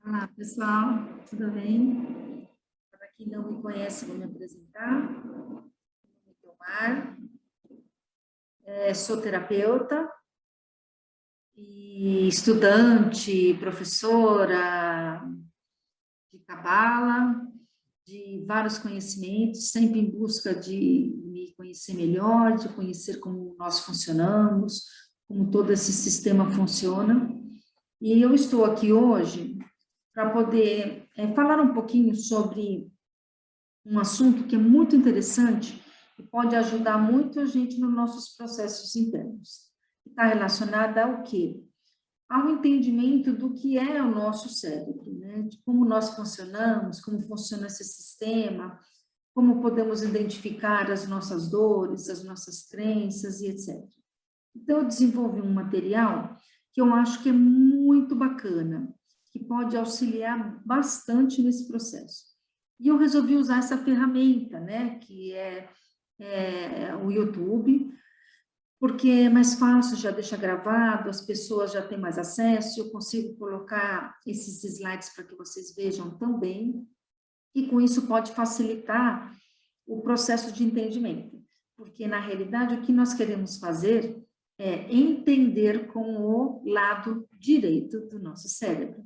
Olá, pessoal, tudo bem? Para quem não me conhece, vou me apresentar. Meu nome é Guilmar, sou terapeuta e estudante, professora de cabala, de vários conhecimentos, sempre em busca de me conhecer melhor, de conhecer como nós funcionamos, como todo esse sistema funciona. E eu estou aqui hoje para poder falar um pouquinho sobre um assunto que é muito interessante e pode ajudar muito a gente nos nossos processos internos. Está relacionada ao quê? Ao entendimento do que é o nosso cérebro, né? De como nós funcionamos, como funciona esse sistema, como podemos identificar as nossas dores, as nossas crenças e etc. Então, eu desenvolvi um material que eu acho que é muito bacana, que pode auxiliar bastante nesse processo. E eu resolvi usar essa ferramenta, né, que é o YouTube, porque é mais fácil, já deixa gravado, as pessoas já têm mais acesso, eu consigo colocar esses slides para que vocês vejam também, e com isso pode facilitar o processo de entendimento, porque na realidade o que nós queremos fazer é entender com o lado direito do nosso cérebro,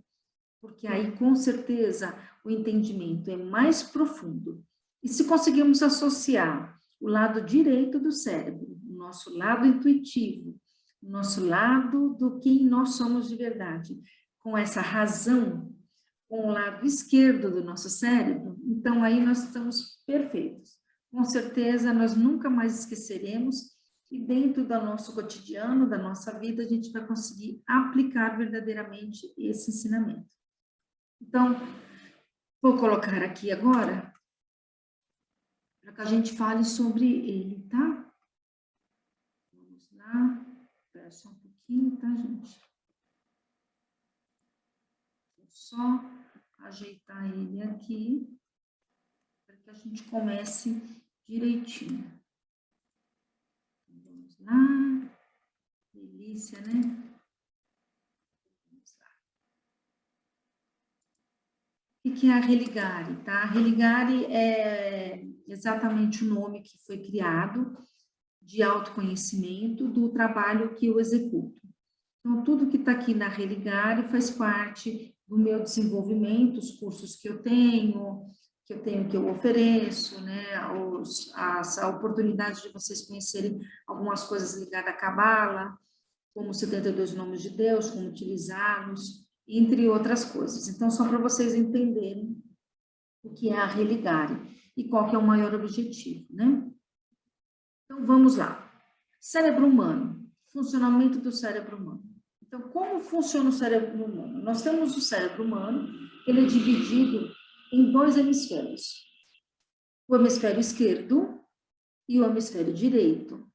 porque aí com certeza o entendimento é mais profundo. E se conseguirmos associar o lado direito do cérebro, o nosso lado intuitivo, o nosso lado do quem nós somos de verdade, com essa razão, com o lado esquerdo do nosso cérebro, então aí nós estamos perfeitos. Com certeza nós nunca mais esqueceremos e dentro do nosso cotidiano, da nossa vida, a gente vai conseguir aplicar verdadeiramente esse ensinamento. Então, vou colocar aqui agora para que a gente fale sobre ele, tá? Vamos lá, espera só um pouquinho, tá, gente? Vou só ajeitar ele aqui para que a gente comece direitinho. Então, vamos lá. Delícia, né? Vamos lá. O que é a Religare, tá? A Religare é exatamente o nome que foi criado de autoconhecimento do trabalho que eu executo. Então, tudo que está aqui na Religare faz parte do meu desenvolvimento, os cursos que eu tenho, que eu ofereço, né, a oportunidade de vocês conhecerem algumas coisas ligadas à Cabala, como os 72 nomes de Deus, como utilizá-los, entre outras coisas. Então, só para vocês entenderem o que é a Religare e qual que é o maior objetivo, né? Então, vamos lá. Cérebro humano, funcionamento do cérebro humano. Então, como funciona o cérebro humano? Nós temos o cérebro humano, ele é dividido em dois hemisférios. O hemisfério esquerdo e o hemisfério direito.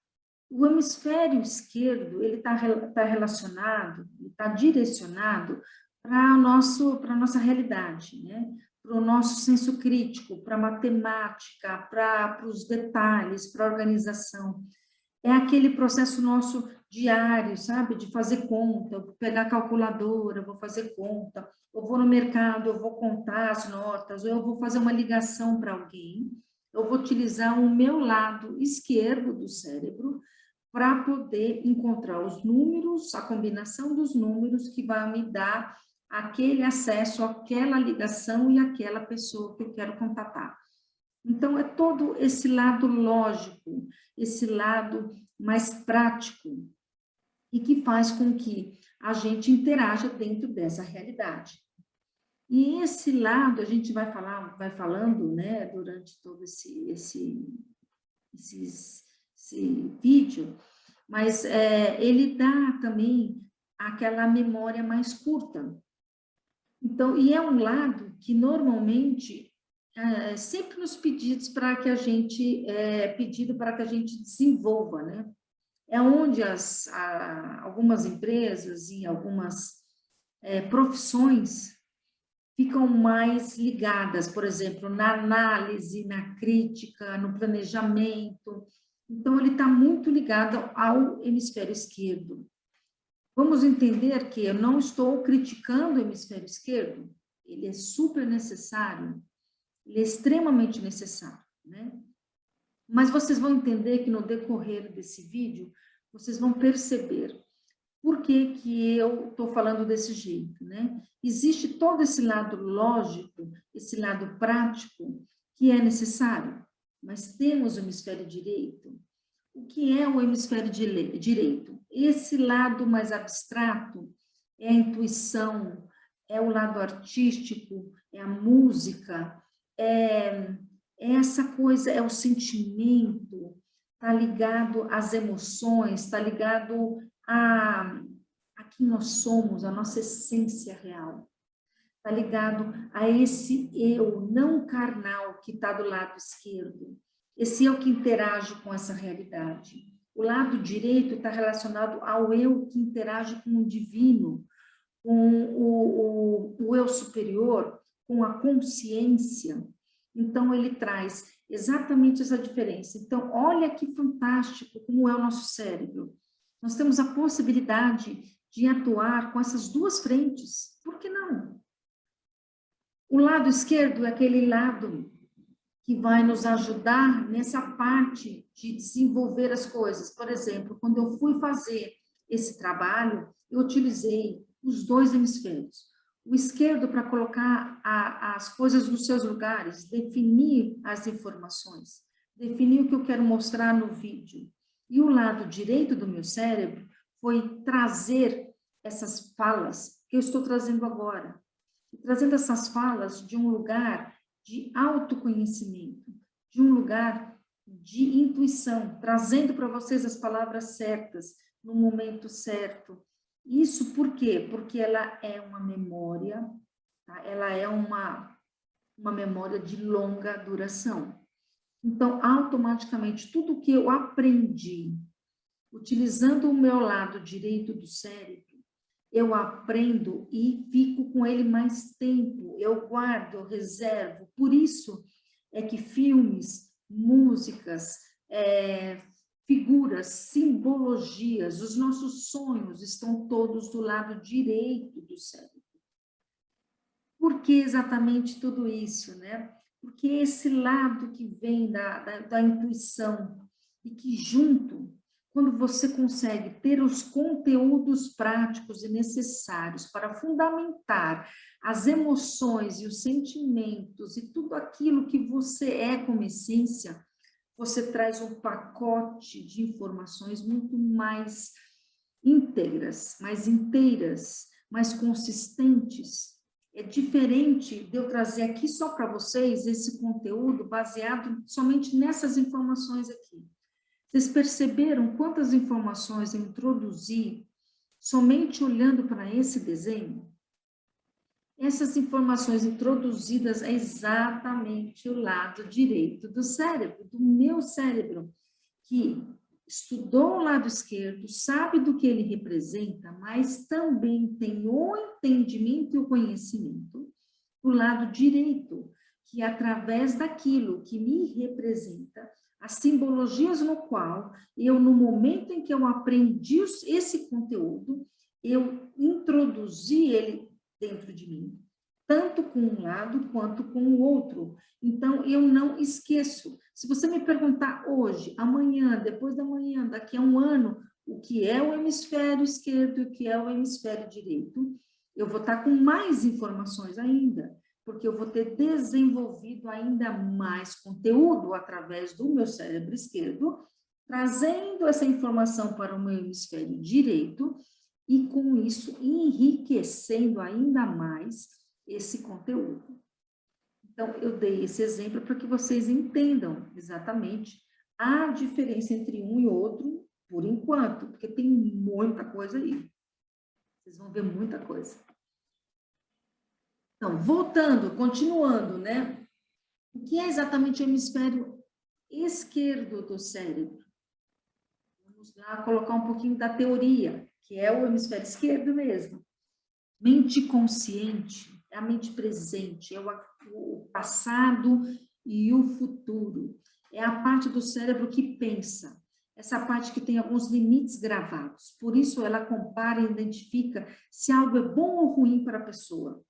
O hemisfério esquerdo, ele está relacionado, está direcionado para a nossa realidade, né? Para o nosso senso crítico, para a matemática, para os detalhes, para a organização. É aquele processo nosso diário, sabe? De fazer conta, eu vou pegar a calculadora, eu vou fazer conta, eu vou no mercado, eu vou contar as notas, ou eu vou fazer uma ligação para alguém, eu vou utilizar o meu lado esquerdo do cérebro para poder encontrar os números, a combinação dos números que vai me dar aquele acesso àquela ligação e àquela pessoa que eu quero contatar. Então, é todo esse lado lógico, esse lado mais prático, e que faz com que a gente interaja dentro dessa realidade. E esse lado a gente vai falando, né, durante todo esse vídeo, mas ele dá também aquela memória mais curta. Então, e é um lado que normalmente sempre nos pedidos para que a gente pedido para que a gente desenvolva, né? É onde algumas empresas e algumas profissões ficam mais ligadas, por exemplo, na análise, na crítica, no planejamento. Então, ele está muito ligado ao hemisfério esquerdo. Vamos entender que eu não estou criticando o hemisfério esquerdo, ele é super necessário, ele é extremamente necessário, né? Mas vocês vão entender que no decorrer desse vídeo, vocês vão perceber por que que eu estou falando desse jeito, né? Existe todo esse lado lógico, esse lado prático, que é necessário, mas temos o hemisfério direito. O que é o hemisfério direito? Esse lado mais abstrato é a intuição, é o lado artístico, é a música, é essa coisa, é o sentimento, está ligado às emoções, está ligado a quem nós somos, a nossa essência real. Está ligado a esse eu não carnal que está do lado esquerdo. Esse eu que interage com essa realidade. O lado direito está relacionado ao eu que interage com o divino, com o eu superior, com a consciência. Então, ele traz exatamente essa diferença. Então, olha que fantástico como é o nosso cérebro. Nós temos a possibilidade de atuar com essas duas frentes. Por que não? O lado esquerdo é aquele lado que vai nos ajudar nessa parte de desenvolver as coisas. Por exemplo, quando eu fui fazer esse trabalho, eu utilizei os dois hemisférios. O esquerdo para colocar as coisas nos seus lugares, definir as informações, definir o que eu quero mostrar no vídeo. E o lado direito do meu cérebro foi trazer essas falas que eu estou trazendo agora. E trazendo essas falas de um lugar de autoconhecimento, de um lugar de intuição, trazendo para vocês as palavras certas, no momento certo. Isso por quê? Porque ela é uma memória, tá? Ela é uma memória de longa duração. Então, automaticamente, tudo que eu aprendi, utilizando o meu lado direito do cérebro, eu aprendo e fico com ele mais tempo, eu guardo, eu reservo. Por isso é que filmes, músicas, figuras, simbologias, os nossos sonhos estão todos do lado direito do cérebro. Por que exatamente tudo isso, né? Porque esse lado que vem da intuição e que junto, quando você consegue ter os conteúdos práticos e necessários para fundamentar as emoções e os sentimentos e tudo aquilo que você é como essência, você traz um pacote de informações muito mais íntegras, mais inteiras, mais consistentes. É diferente de eu trazer aqui só para vocês esse conteúdo baseado somente nessas informações aqui. Vocês perceberam quantas informações eu introduzi somente olhando para esse desenho? Essas informações introduzidas é exatamente o lado direito do cérebro, do meu cérebro, que estudou o lado esquerdo, sabe do que ele representa, mas também tem o entendimento e o conhecimento do lado direito, que através daquilo que me representa, as simbologias no qual eu, no momento em que eu aprendi esse conteúdo, eu introduzi ele dentro de mim, tanto com um lado quanto com o outro. Então, eu não esqueço. Se você me perguntar hoje, amanhã, depois da manhã, daqui a um ano, o que é o hemisfério esquerdo e o que é o hemisfério direito, eu vou estar com mais informações ainda, porque eu vou ter desenvolvido ainda mais conteúdo através do meu cérebro esquerdo, trazendo essa informação para o meu hemisfério direito e, com isso, enriquecendo ainda mais esse conteúdo. Então, eu dei esse exemplo para que vocês entendam exatamente a diferença entre um e outro, por enquanto, porque tem muita coisa aí. Vocês vão ver muita coisa. Então, voltando, continuando, né? O que é exatamente o hemisfério esquerdo do cérebro? Vamos lá colocar um pouquinho da teoria, que é o hemisfério esquerdo mesmo. Mente consciente é a mente presente, é o passado e o futuro. É a parte do cérebro que pensa, essa parte que tem alguns limites gravados. Por isso, ela compara e identifica se algo é bom ou ruim para a pessoa.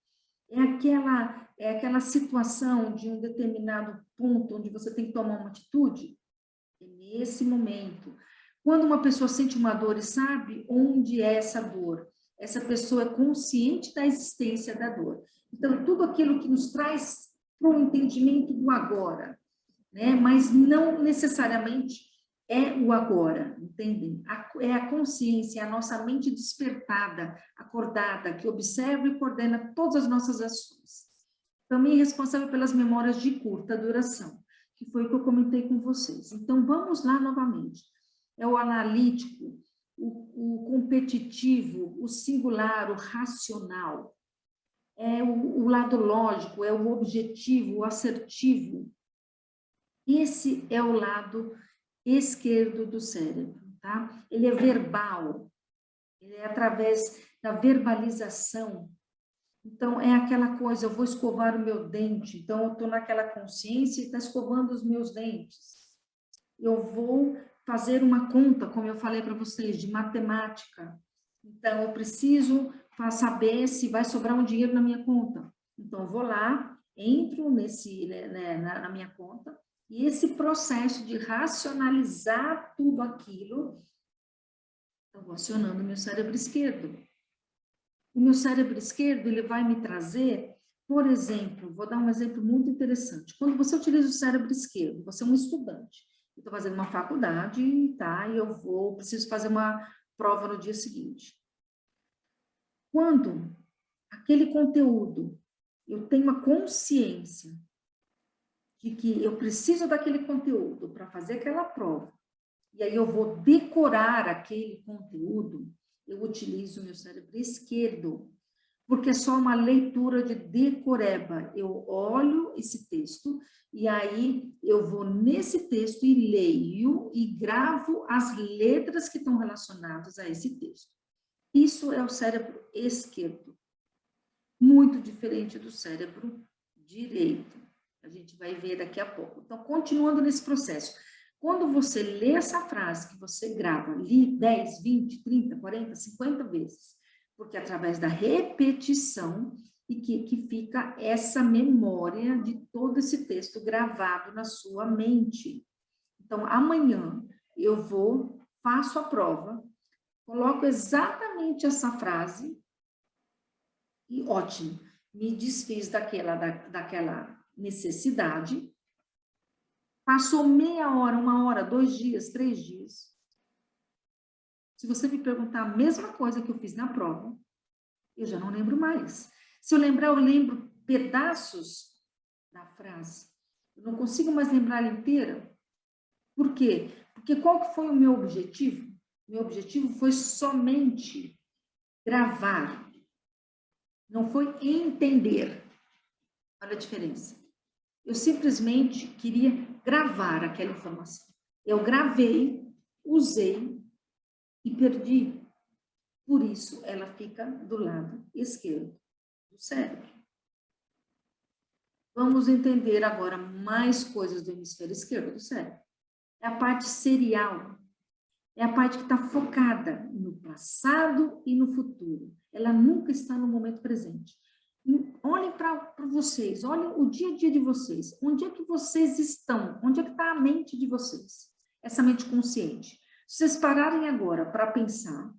É aquela situação de um determinado ponto onde você tem que tomar uma atitude. É nesse momento. Quando uma pessoa sente uma dor e sabe onde é essa dor, essa pessoa é consciente da existência da dor. Então, tudo aquilo que nos traz para o entendimento do agora, né? Mas não necessariamente é o agora, entendem? É a consciência, é a nossa mente despertada, acordada, que observa e coordena todas as nossas ações. Também é responsável pelas memórias de curta duração, que foi o que eu comentei com vocês. Então, vamos lá novamente. É o analítico, o competitivo, o singular, o racional. É o lado lógico, é o objetivo, o assertivo. Esse é o lado esquerdo do cérebro, tá? Ele é verbal, ele é através da verbalização. Então, é aquela coisa, eu vou escovar o meu dente, então eu estou naquela consciência e está escovando os meus dentes. Eu vou fazer uma conta, como eu falei para vocês, de matemática. Então, eu preciso saber se vai sobrar um dinheiro na minha conta. Então, eu vou lá, entro na minha conta, e esse processo de racionalizar tudo aquilo, eu vou acionando o meu cérebro esquerdo. O meu cérebro esquerdo, ele vai me trazer, por exemplo, vou dar um exemplo muito interessante. Quando você utiliza o cérebro esquerdo, você é um estudante, eu estou fazendo uma faculdade, tá? E preciso fazer uma prova no dia seguinte. Quando aquele conteúdo, eu tenho uma consciência de que eu preciso daquele conteúdo para fazer aquela prova, e aí eu vou decorar aquele conteúdo, eu utilizo o meu cérebro esquerdo, porque é só uma leitura de decoreba. Eu olho esse texto e aí eu vou nesse texto e leio e gravo as letras que estão relacionadas a esse texto. Isso é o cérebro esquerdo, muito diferente do cérebro direito. A gente vai ver daqui a pouco. Então, continuando nesse processo, quando você lê essa frase que você grava, li 10, 20, 30, 40, 50 vezes, porque é através da repetição e que fica essa memória de todo esse texto gravado na sua mente. Então, amanhã eu faço a prova, coloco exatamente essa frase e ótimo, me desfiz daquela necessidade. Passou meia hora, 1 hora, 2 dias, 3 dias. Se você me perguntar a mesma coisa que eu fiz na prova, eu já não lembro mais. Se eu lembrar, eu lembro pedaços da frase. Eu não consigo mais lembrar ela inteira. Por quê? Porque qual que foi o meu objetivo? Meu objetivo foi somente gravar. Não foi entender. Olha a diferença. Eu simplesmente queria gravar aquela informação. Eu gravei, usei e perdi. Por isso, ela fica do lado esquerdo do cérebro. Vamos entender agora mais coisas do hemisfério esquerdo do cérebro. É a parte serial. É a parte que está focada no passado e no futuro. Ela nunca está no momento presente. Olhem para vocês, olhem o dia a dia de vocês. Onde é que vocês estão? Onde é que está a mente de vocês? Essa mente consciente. Se vocês pararem agora para pensar,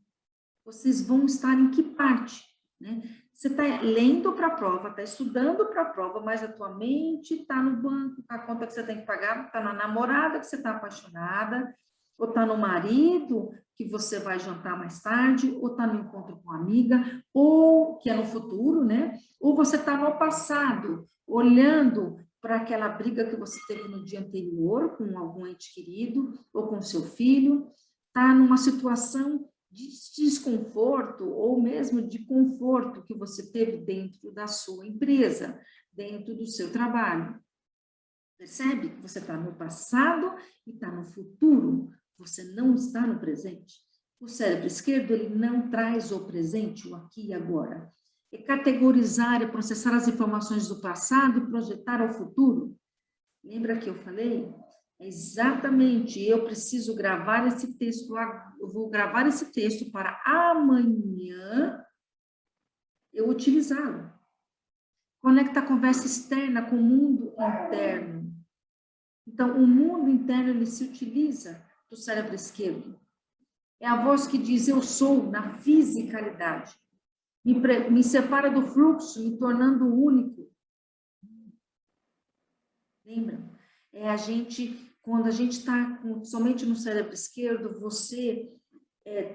vocês vão estar em que parte? Né? Você está lendo para a prova, está estudando para a prova, mas a tua mente está no banco, a conta que você tem que pagar, está na namorada que você está apaixonada, ou está no marido que você vai jantar mais tarde, ou está no encontro com uma amiga, ou que é no futuro, né? Ou você está no passado, olhando para aquela briga que você teve no dia anterior com algum ente querido, ou com seu filho, está numa situação de desconforto ou mesmo de conforto que você teve dentro da sua empresa, dentro do seu trabalho. Percebe que você está no passado e está no futuro, você não está no presente. O cérebro esquerdo, ele não traz o presente, o aqui e agora. É categorizar, é processar as informações do passado e projetar ao futuro. Lembra que eu falei? Exatamente, eu preciso gravar esse texto, eu vou gravar esse texto para amanhã eu utilizá-lo. conecta a conversa externa com o mundo interno. Então, o mundo interno, ele se utiliza do cérebro esquerdo. É a voz que diz, eu sou, na fisicalidade. Me separa do fluxo, me tornando único. Lembra? Quando a gente está somente no cérebro esquerdo, você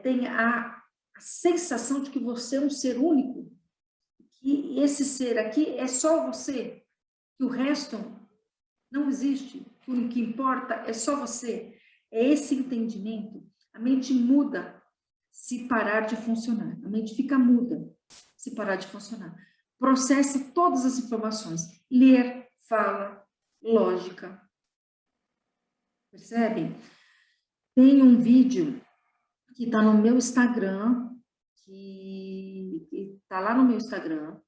tem a sensação de que você é um ser único. Que esse ser aqui é só você. Que o resto não existe. Que o que importa é só você. É esse entendimento. A mente muda se parar de funcionar. A mente fica muda se parar de funcionar. Processa todas as informações. Ler, fala, lógica. Percebem? Tem um vídeo que está no meu Instagram, que está lá no meu Instagram,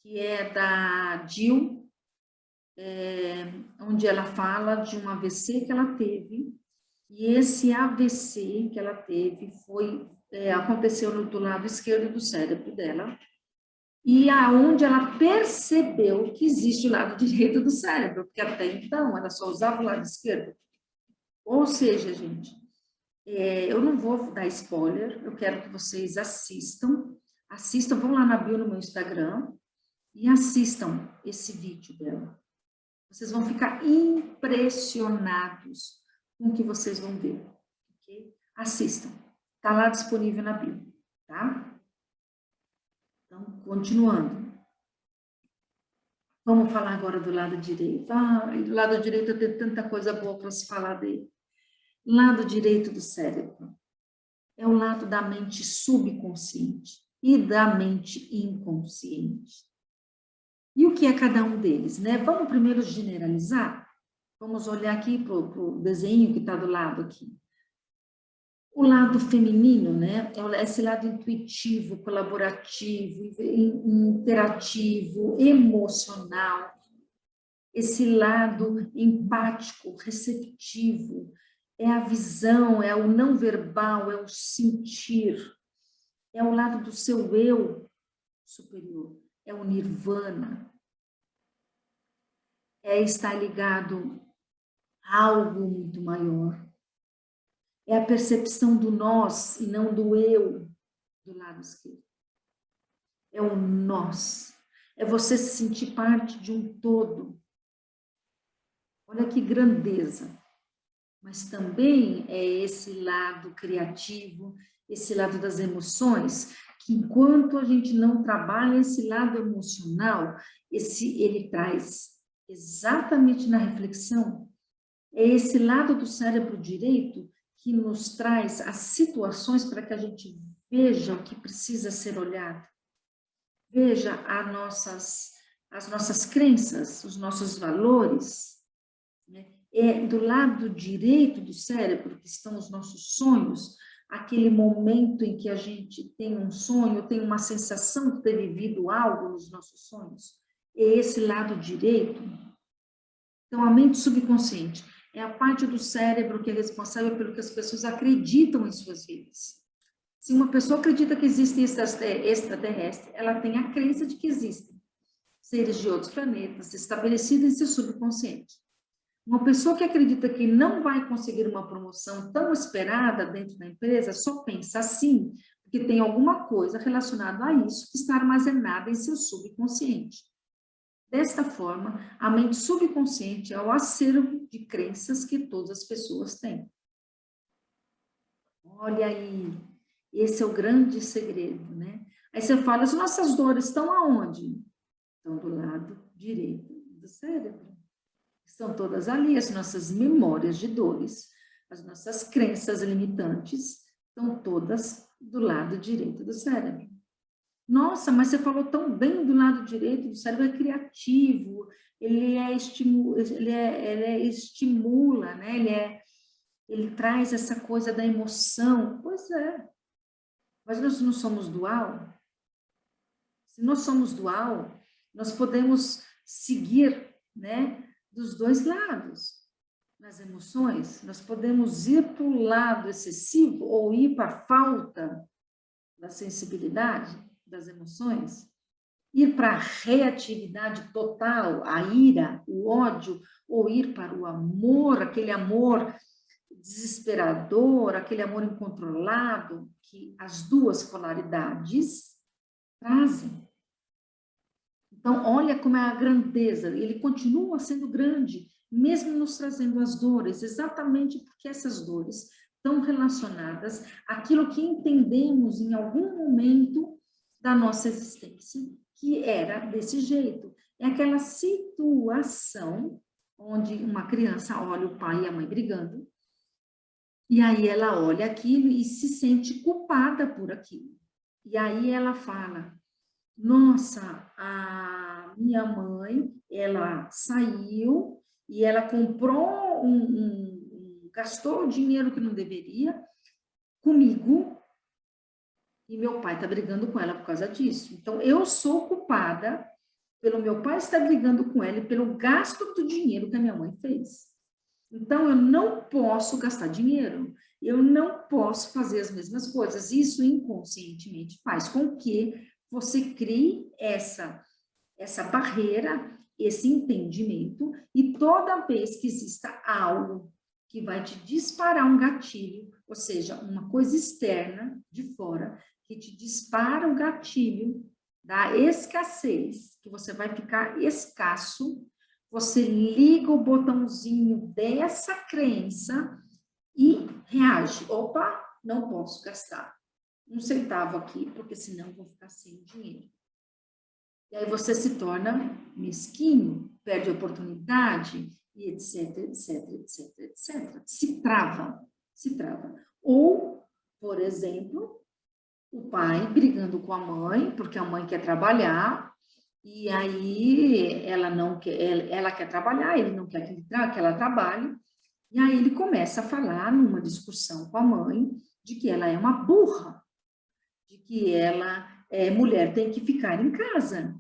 que é da Jill, onde ela fala de um AVC que ela teve, e esse AVC que ela teve aconteceu do lado esquerdo do cérebro dela, e aonde ela percebeu que existe o lado direito do cérebro, porque até então ela só usava o lado esquerdo. Ou seja, gente, eu não vou dar spoiler, eu quero que vocês assistam, vão lá na bio no meu Instagram e assistam esse vídeo dela. Vocês vão ficar impressionados com o que vocês vão ver. Okay? Assistam, está lá disponível na bio, tá? Então, continuando. Vamos falar agora do lado direito. Do lado direito tem tanta coisa boa para se falar dele. Lado direito do cérebro é o lado da mente subconsciente e da mente inconsciente. E o que é cada um deles, né? Vamos primeiro generalizar? Vamos olhar aqui para o desenho que está do lado aqui. O lado feminino, né? Esse lado intuitivo, colaborativo, interativo, emocional. Esse lado empático, receptivo. É a visão, é o não verbal, é o sentir. É o lado do seu eu superior. É o nirvana. É estar ligado a algo muito maior. É a percepção do nós e não do eu do lado esquerdo. É o nós. É você se sentir parte de um todo. Olha que grandeza. Mas também é esse lado criativo, esse lado das emoções, que enquanto a gente não trabalha esse lado emocional, ele traz exatamente na reflexão, é esse lado do cérebro direito que nos traz as situações para que a gente veja o que precisa ser olhado. Veja as nossas crenças, os nossos valores. Né? Do lado direito do cérebro, que estão os nossos sonhos, aquele momento em que a gente tem um sonho, tem uma sensação de ter vivido algo nos nossos sonhos. É esse lado direito. Então, a mente subconsciente é a parte do cérebro que é responsável pelo que as pessoas acreditam em suas vidas. Se uma pessoa acredita que existem extraterrestres, ela tem a crença de que existem seres de outros planetas estabelecidos em seu subconsciente. Uma pessoa que acredita que não vai conseguir uma promoção tão esperada dentro da empresa só pensa assim, porque tem alguma coisa relacionada a isso que está armazenada em seu subconsciente. Desta forma, a mente subconsciente é o acervo de crenças que todas as pessoas têm. Olha aí, esse é o grande segredo, né? Aí você fala, as nossas dores estão aonde? Estão do lado direito do cérebro. Estão todas ali, as nossas memórias de dores, as nossas crenças limitantes, estão todas do lado direito do cérebro. Nossa, mas você falou tão bem do lado direito do cérebro, é criativo, ele estimula, né? Ele traz essa coisa da emoção. Pois é, mas nós não somos dual? Se nós somos dual, nós podemos seguir, né, dos dois lados. Nas emoções, nós podemos ir para o lado excessivo ou ir para a falta da sensibilidade das emoções. Ir para a reatividade total, a ira, o ódio, ou ir para o amor, aquele amor desesperador, aquele amor incontrolado, que as duas polaridades trazem. Então, olha como é a grandeza, ele continua sendo grande, mesmo nos trazendo as dores, exatamente porque essas dores estão relacionadas àquilo que entendemos em algum momento da nossa existência, que era desse jeito. É aquela situação onde uma criança olha o pai e a mãe brigando, e aí ela olha aquilo e se sente culpada por aquilo. E aí ela fala, nossa, a minha mãe, ela saiu e ela comprou gastou o dinheiro que não deveria comigo e meu pai está brigando com ela por causa disso. Então, eu sou culpada pelo meu pai estar brigando com ela e pelo gasto do dinheiro que a minha mãe fez. Então, eu não posso gastar dinheiro, eu não posso fazer as mesmas coisas. Isso inconscientemente faz com que você crie essa barreira, esse entendimento, e toda vez que exista algo que vai te disparar um gatilho, ou seja, uma coisa externa de fora, que te dispara o gatilho da escassez, que você vai ficar escasso, você liga o botãozinho dessa crença e reage. Opa, não posso gastar um centavo aqui, porque senão vou ficar sem dinheiro. E aí você se torna mesquinho, perde a oportunidade, e etc, etc, etc, etc. Se trava, se trava. Ou, por exemplo, o pai brigando com a mãe, porque a mãe quer trabalhar, e aí ela quer trabalhar, ele não quer que ela trabalhe, e aí ele começa a falar numa discussão com a mãe de que ela é uma burra, de que mulher tem que ficar em casa,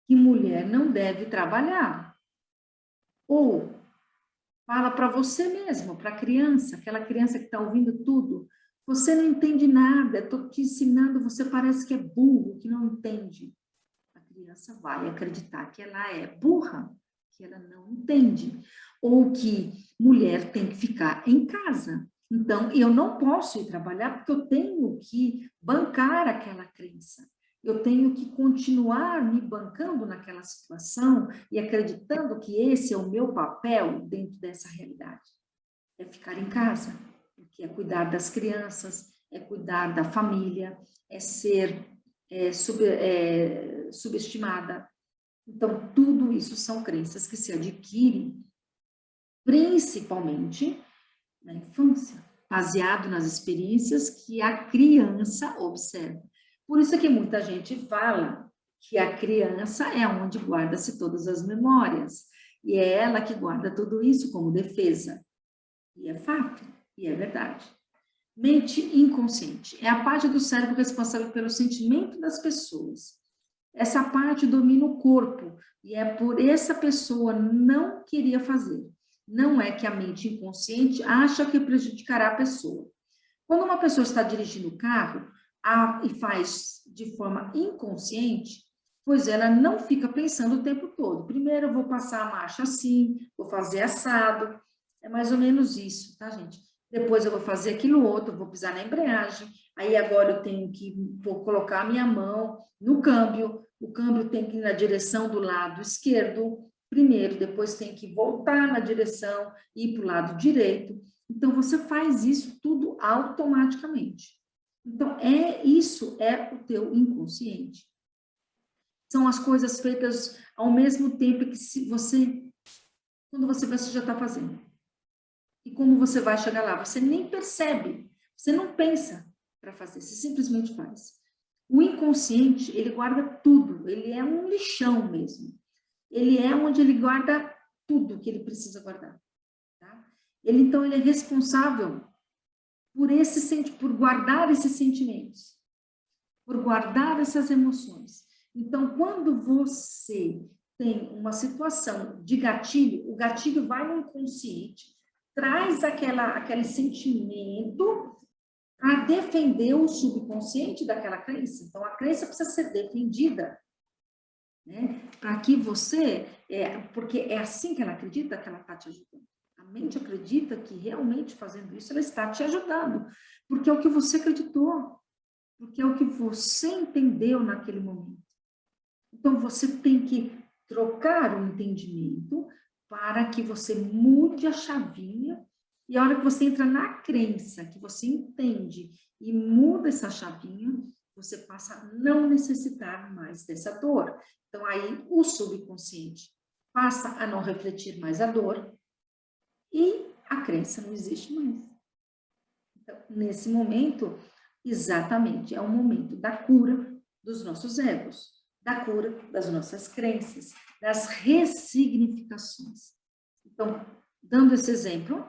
que mulher não deve trabalhar. Ou fala para você mesmo, para a criança, aquela criança que está ouvindo tudo, você não entende nada, estou te ensinando, você parece que é burro, que não entende. A criança vai acreditar que ela é burra, que ela não entende, ou que mulher tem que ficar em casa. Então, eu não posso ir trabalhar porque eu tenho que bancar aquela crença. Eu tenho que continuar me bancando naquela situação e acreditando que esse é o meu papel dentro dessa realidade. É ficar em casa, porque é cuidar das crianças, é cuidar da família, é ser subestimada. Então, tudo isso são crenças que se adquirem principalmente na infância, baseado nas experiências que a criança observa. Por isso é que muita gente fala que a criança é onde guarda-se todas as memórias, e é ela que guarda tudo isso como defesa. E é fato, e é verdade. Mente inconsciente é a parte do cérebro responsável pelo sentimento das pessoas. Essa parte domina o corpo, e é por essa pessoa não queria fazer. Não é que a mente inconsciente acha que prejudicará a pessoa. Quando uma pessoa está dirigindo o carro e faz de forma inconsciente, pois ela não fica pensando o tempo todo. Primeiro eu vou passar a marcha assim, vou fazer assado. É mais ou menos isso, tá, gente? Depois eu vou fazer aquilo outro, vou pisar na embreagem. Aí agora eu tenho que colocar a minha mão no câmbio. O câmbio tem que ir na direção do lado esquerdo primeiro, depois tem que voltar na direção e ir para o lado direito. Então, você faz isso tudo automaticamente. Então, isso é o teu inconsciente. São as coisas feitas ao mesmo tempo que quando você vê, você já está fazendo. E como você vai chegar lá? Você nem percebe, você não pensa para fazer, você simplesmente faz. O inconsciente, ele guarda tudo, ele é um lixão mesmo. Ele é onde ele guarda tudo que ele precisa guardar. Tá? Então, ele é responsável por guardar esses sentimentos, por guardar essas emoções. Então, quando você tem uma situação de gatilho, o gatilho vai no inconsciente, traz aquele sentimento para defender o subconsciente daquela crença. Então, a crença precisa ser defendida. né? Para que você, porque é assim que ela acredita que ela está te ajudando. A mente acredita que realmente fazendo isso ela está te ajudando, porque é o que você acreditou, porque é o que você entendeu naquele momento. Então, você tem que trocar o entendimento para que você mude a chavinha, e a hora que você entra na crença, que você entende e muda essa chavinha, você passa a não necessitar mais dessa dor. Então, aí o subconsciente passa a não refletir mais a dor e a crença não existe mais. Então, nesse momento, exatamente, é o momento da cura dos nossos egos, da cura das nossas crenças, das ressignificações. Então, dando esse exemplo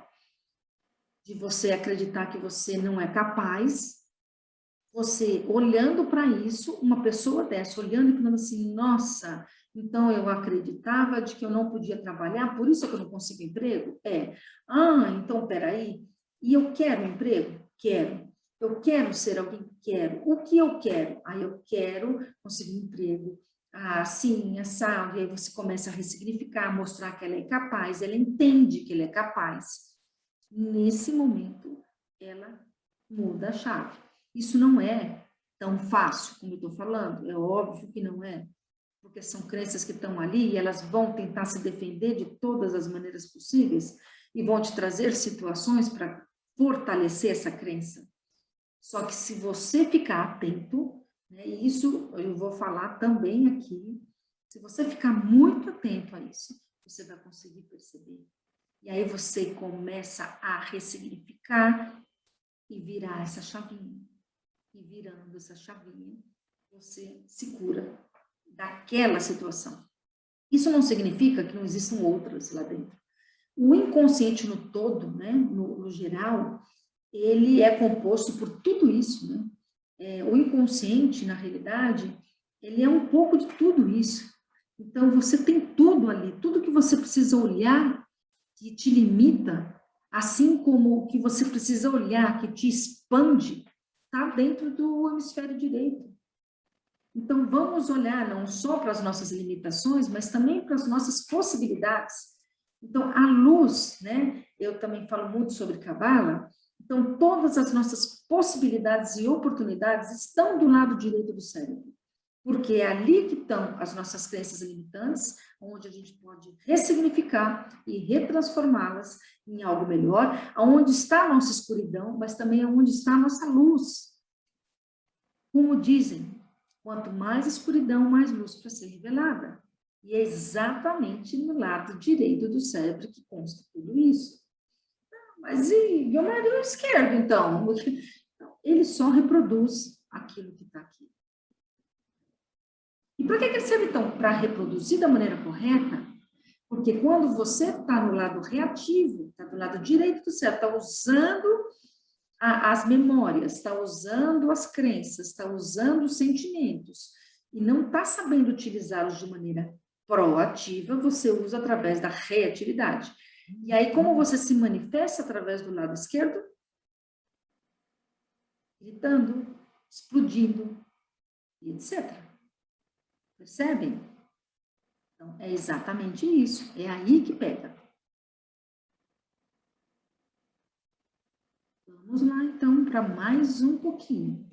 de você acreditar que você não é capaz, você olhando para isso, uma pessoa dessa olhando e falando assim, nossa, então eu acreditava de que eu não podia trabalhar, por isso que eu não consigo emprego? Então peraí, e eu quero um emprego? Quero. Eu quero ser alguém? Quero. O que eu quero? Eu quero conseguir um emprego. Sim, sabe? Aí você começa a ressignificar, mostrar que ela é capaz, ela entende que ela é capaz. Nesse momento, ela muda a chave. Isso não é tão fácil como eu estou falando, é óbvio que não é, porque são crenças que estão ali e elas vão tentar se defender de todas as maneiras possíveis e vão te trazer situações para fortalecer essa crença. Só que se você ficar atento, né, e isso eu vou falar também aqui, se você ficar muito atento a isso, você vai conseguir perceber. E aí você começa a ressignificar e virar essa chavinha. E virando essa chavinha, você se cura daquela situação. Isso não significa que não existam outras lá dentro. O inconsciente no todo, né, no geral, ele é composto por tudo isso, né? O inconsciente, na realidade, ele é um pouco de tudo isso. Então, você tem tudo ali, tudo que você precisa olhar que te limita, assim como o que você precisa olhar que te expande, está dentro do hemisfério direito. Então, vamos olhar não só para as nossas limitações, mas também para as nossas possibilidades. Então, a luz, né? Eu também falo muito sobre Cabala. Então, todas as nossas possibilidades e oportunidades estão do lado direito do cérebro. Porque é ali que estão as nossas crenças limitantes, onde a gente pode ressignificar e retransformá-las em algo melhor, aonde está a nossa escuridão, mas também onde está a nossa luz. Como dizem, quanto mais escuridão, mais luz para ser revelada. E é exatamente no lado direito do cérebro que consta tudo isso. Mas e o lado esquerdo, então? Ele só reproduz aquilo que está aqui. E para que ele serve, então? Para reproduzir da maneira correta? Porque quando você está no lado reativo, está do lado direito do cérebro, está usando as memórias, está usando as crenças, está usando os sentimentos, e não está sabendo utilizá-los de maneira proativa, você usa através da reatividade. E aí, como você se manifesta através do lado esquerdo? Gritando, explodindo, e etc. Percebem? Então, é exatamente isso. É aí que pega. Vamos lá, então, para mais um pouquinho.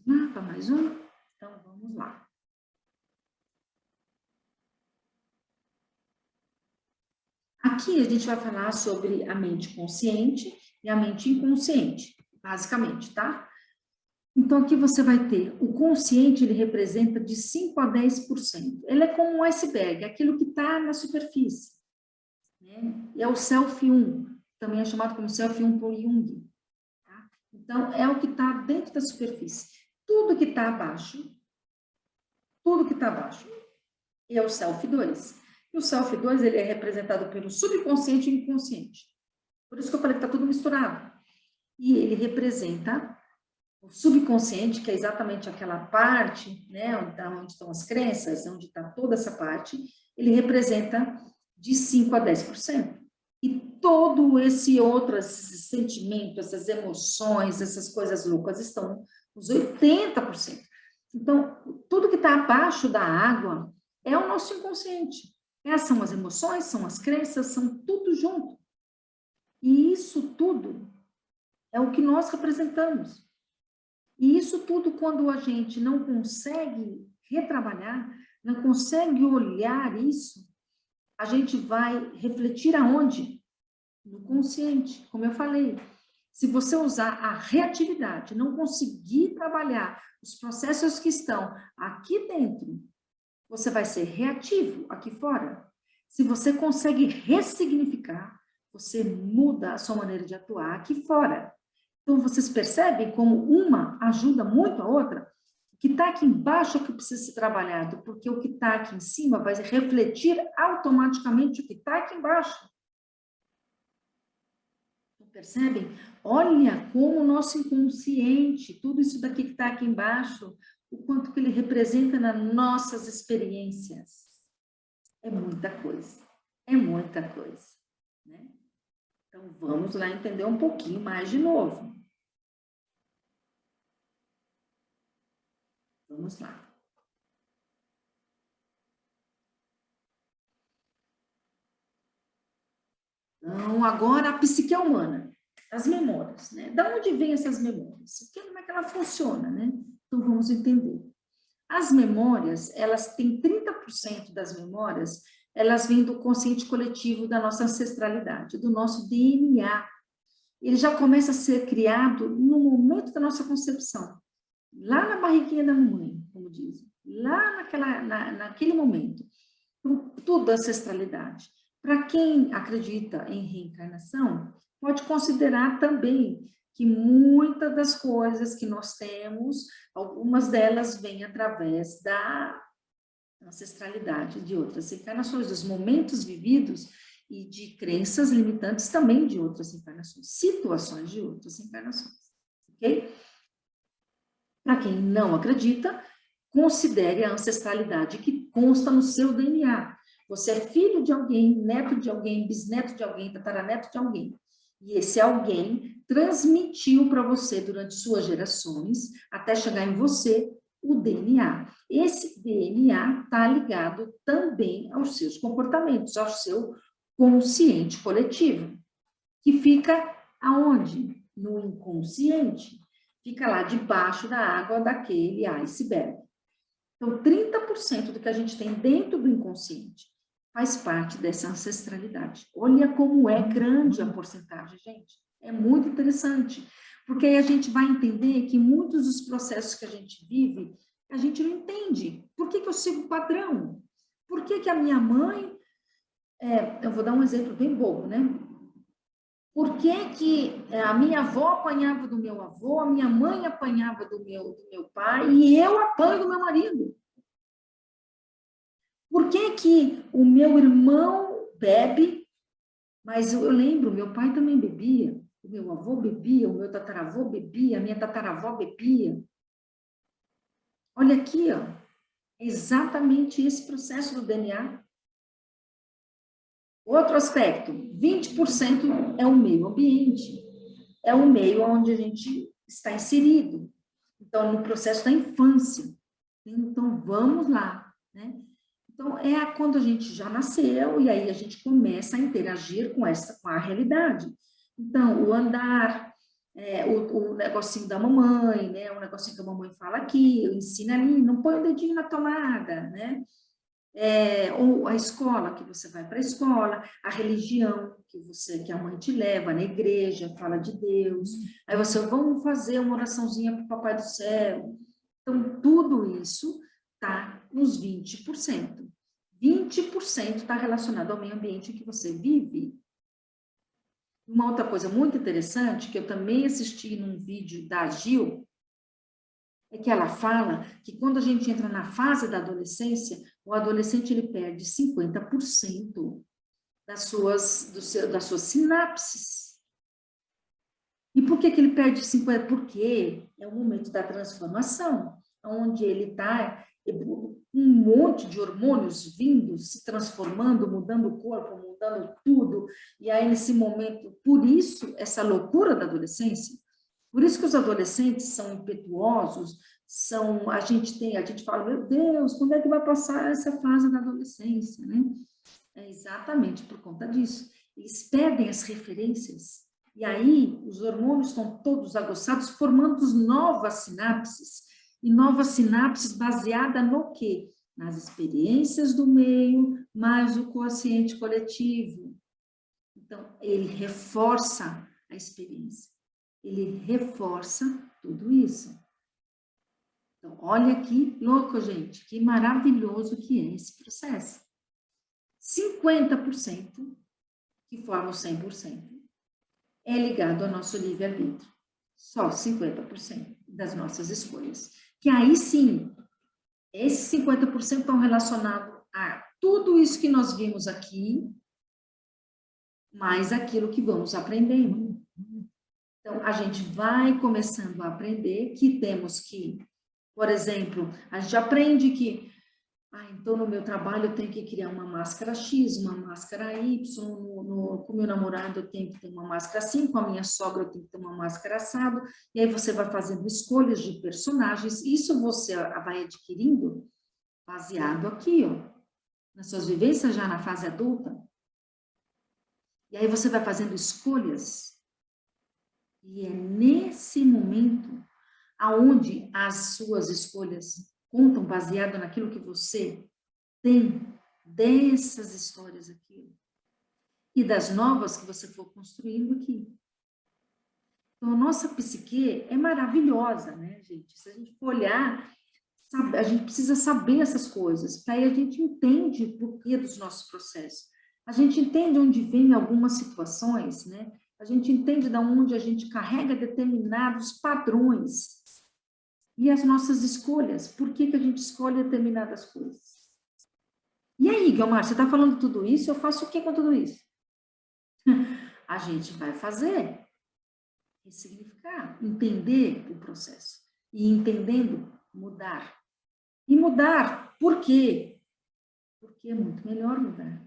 Vamos lá, para mais um? Então, vamos lá. Aqui a gente vai falar sobre a mente consciente e a mente inconsciente, basicamente, tá? Então, aqui você vai ter, o consciente, ele representa de 5 a 10%. Ele é como um iceberg, aquilo que está na superfície. Né? E é o Self 1, também é chamado como Self 1 por Jung. Tá? Então, é o que está dentro da superfície. Tudo que está abaixo é o Self 2. E o Self 2, ele é representado pelo subconsciente e inconsciente. Por isso que eu falei que está tudo misturado. E ele representa o subconsciente, que é exatamente aquela parte, né, onde estão as crenças, onde está toda essa parte, ele representa de 5 a 10%. E todo esse outro esse sentimento, essas emoções, essas coisas loucas estão nos 80%. Então, tudo que está abaixo da água é o nosso inconsciente. Essas são as emoções, são as crenças, são tudo junto. E isso tudo é o que nós representamos. E isso tudo, quando a gente não consegue retrabalhar, não consegue olhar isso, a gente vai refletir aonde? No consciente, como eu falei. Se você usar a reatividade, não conseguir trabalhar os processos que estão aqui dentro, você vai ser reativo aqui fora. Se você consegue ressignificar, você muda a sua maneira de atuar aqui fora. Então, vocês percebem como uma ajuda muito a outra? O que está aqui embaixo é que precisa ser trabalhado, porque o que está aqui em cima vai refletir automaticamente o que está aqui embaixo. Percebem? Olha como o nosso inconsciente, tudo isso daqui que está aqui embaixo, o quanto que ele representa nas nossas experiências. É muita coisa, né? Então, vamos lá entender um pouquinho mais de novo. Vamos lá. Então, agora a psique humana, as memórias, né? Da onde vêm essas memórias? Como é que ela funciona, né? Então, vamos entender. As memórias, elas têm 30% das memórias, elas vêm do consciente coletivo da nossa ancestralidade, do nosso DNA. Ele já começa a ser criado no momento da nossa concepção, lá na barriguinha da mamãe, como dizem, lá naquele momento. Então, tudo da ancestralidade. Para quem acredita em reencarnação, pode considerar também que muitas das coisas que nós temos, algumas delas vêm através da ancestralidade de outras encarnações, dos momentos vividos e de crenças limitantes também de outras encarnações, situações de outras encarnações, ok? Para quem não acredita, considere a ancestralidade que consta no seu DNA. Você é filho de alguém, neto de alguém, bisneto de alguém, tataraneto de alguém. E esse alguém transmitiu para você durante suas gerações, até chegar em você, o DNA. Esse DNA está ligado também aos seus comportamentos, ao seu consciente coletivo, que fica aonde? No inconsciente. Fica lá debaixo da água daquele iceberg. Então, 30% do que a gente tem dentro do inconsciente faz parte dessa ancestralidade. Olha como é grande a porcentagem, gente. É muito interessante, porque aí a gente vai entender que muitos dos processos que a gente vive, a gente não entende. Por que eu sigo o padrão? Por que a minha mãe... eu vou dar um exemplo bem bobo, né? Por que a minha avó apanhava do meu avô, a minha mãe apanhava do meu pai e eu apanho do meu marido? Por que o meu irmão bebe, mas eu lembro, meu pai também bebia, o meu avô bebia, o meu tataravô bebia, a minha tataravó bebia. Olha aqui, ó, é exatamente esse processo do DNA. Outro aspecto, 20% é o meio ambiente, é o meio onde a gente está inserido. Então, no processo da infância. Então, vamos lá, né? Então, quando a gente já nasceu e aí a gente começa a interagir com a realidade. Então, o andar, o negocinho da mamãe, né? O negocinho que a mamãe fala aqui, ensina ali, não põe o dedinho na tomada, né? Ou a escola, que você vai para a escola, a religião que a mãe te leva na igreja, fala de Deus, aí você, vamos fazer uma oraçãozinha para o Papai do Céu. Então, tudo isso está nos 20%. 20% está relacionado ao meio ambiente em que você vive. Uma outra coisa muito interessante, que eu também assisti num vídeo da Gil, é que ela fala que quando a gente entra na fase da adolescência, o adolescente ele perde 50% das suas sinapses. E por que ele perde 50%? Porque é o momento da transformação, onde ele está um monte de hormônios vindo, se transformando, mudando o corpo, mudando tudo, e aí nesse momento, por isso, essa loucura da adolescência, por isso que os adolescentes são impetuosos, a gente fala, meu Deus, quando é que vai passar essa fase da adolescência, né? É exatamente por conta disso. Eles perdem as referências, e aí os hormônios estão todos aguçados, formando novas sinapses, e novas sinapses baseadas no quê? Nas experiências do meio, mais o consciente coletivo. Então, ele reforça a experiência, ele reforça tudo isso. Então, olha que louco, gente, que maravilhoso que é esse processo. 50%, que forma o 100%, é ligado ao nosso livre-arbítrio. Só 50% das nossas escolhas. Que aí sim, esses 50% estão relacionados a tudo isso que nós vimos aqui, mais aquilo que vamos aprendendo. Então, a gente vai começando a aprender que temos que, por exemplo, a gente aprende que, então no meu trabalho eu tenho que criar uma máscara X, uma máscara Y, com o meu namorado eu tenho que ter uma máscara assim, com a minha sogra eu tenho que ter uma máscara assado, e aí você vai fazendo escolhas de personagens, isso você vai adquirindo baseado aqui, ó, nas suas vivências já na fase adulta. E aí você vai fazendo escolhas, e é nesse momento aonde as suas escolhas contam baseado naquilo que você tem dessas histórias aqui e das novas que você for construindo aqui. Então, a nossa psique é maravilhosa, né, gente? Se a gente for olhar, a gente precisa saber essas coisas, para aí a gente entende o porquê dos nossos processos. A gente entende onde vem algumas situações, né? A gente entende de onde a gente carrega determinados padrões e as nossas escolhas. Por que a gente escolhe determinadas coisas? E aí, Guilmar, você está falando tudo isso, eu faço o que com tudo isso? A gente vai fazer, ressignificar, entender o processo. E entendendo, mudar. E mudar, por quê? Porque é muito melhor mudar.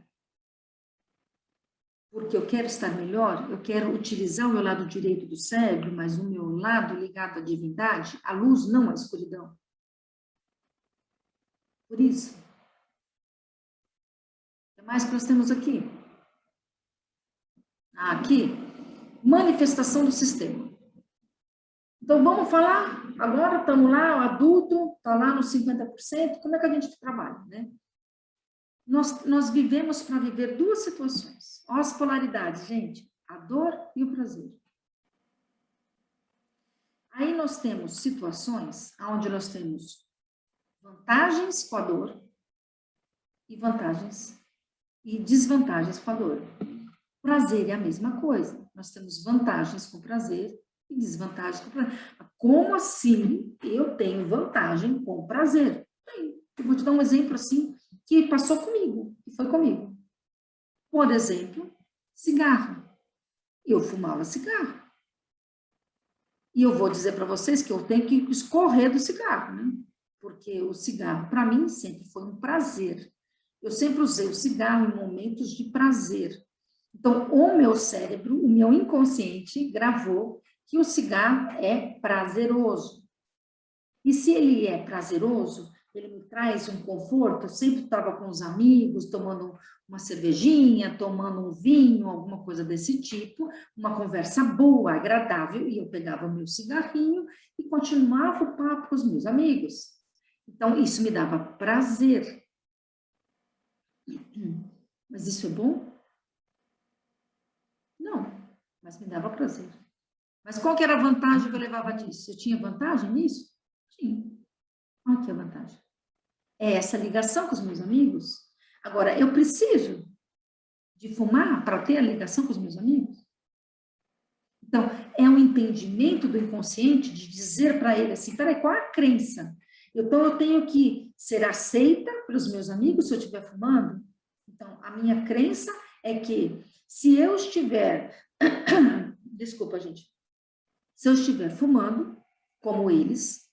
Porque eu quero estar melhor, eu quero utilizar o meu lado direito do cérebro, mas o meu lado ligado à divindade, a luz, não a escuridão. Por isso. O que mais que nós temos aqui? Aqui, manifestação do sistema. Então, vamos falar, agora estamos lá, o adulto está lá nos 50%, como é que a gente trabalha, né? Nós vivemos para viver duas situações. Olha as polaridades, gente, a dor e o prazer. Aí nós temos situações onde nós temos vantagens com a dor e vantagens e desvantagens com a dor. Prazer é a mesma coisa. Nós temos vantagens com prazer e desvantagens com prazer. Como assim eu tenho vantagem com prazer? Eu vou te dar um exemplo assim que passou comigo, que foi comigo. Por exemplo, cigarro. Eu fumava cigarro. E eu vou dizer para vocês que eu tenho que escorrer do cigarro, né? Porque o cigarro, para mim, sempre foi um prazer. Eu sempre usei o cigarro em momentos de prazer. Então, o meu cérebro, o meu inconsciente, gravou que o cigarro é prazeroso. E se ele é prazeroso, ele me traz um conforto. Eu sempre estava com os amigos, tomando uma cervejinha, tomando um vinho, alguma coisa desse tipo, uma conversa boa, agradável, e eu pegava o meu cigarrinho e continuava o papo com os meus amigos. Então, isso me dava prazer. Mas isso é bom? Não, mas me dava prazer. Mas qual que era a vantagem que eu levava disso? Eu tinha vantagem nisso? Tinha. Olha que a vantagem. É essa ligação com os meus amigos. Agora, eu preciso de fumar para ter a ligação com os meus amigos? Então, é um entendimento do inconsciente de dizer para ele assim, peraí, qual é a crença? Então, eu tenho que ser aceita pelos meus amigos se eu estiver fumando? Então, a minha crença é que se eu estiver... Desculpa, gente. Se eu estiver fumando, como eles,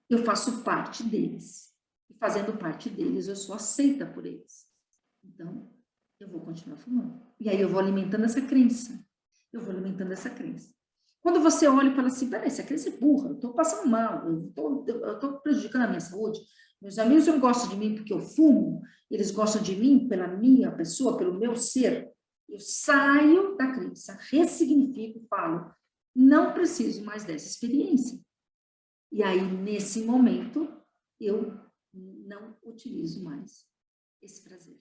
eu faço parte deles. E fazendo parte deles, eu sou aceita por eles. Então, eu vou continuar fumando. E aí eu vou alimentando essa crença. Eu vou alimentando essa crença. Quando você olha e fala assim, peraí, essa crença é burra, eu estou passando mal, eu estou prejudicando a minha saúde, meus amigos não gostam de mim porque eu fumo, eles gostam de mim pela minha pessoa, pelo meu ser. Eu saio da crença, ressignifico, falo, não preciso mais dessa experiência. E aí, nesse momento, eu não utilizo mais esse prazer.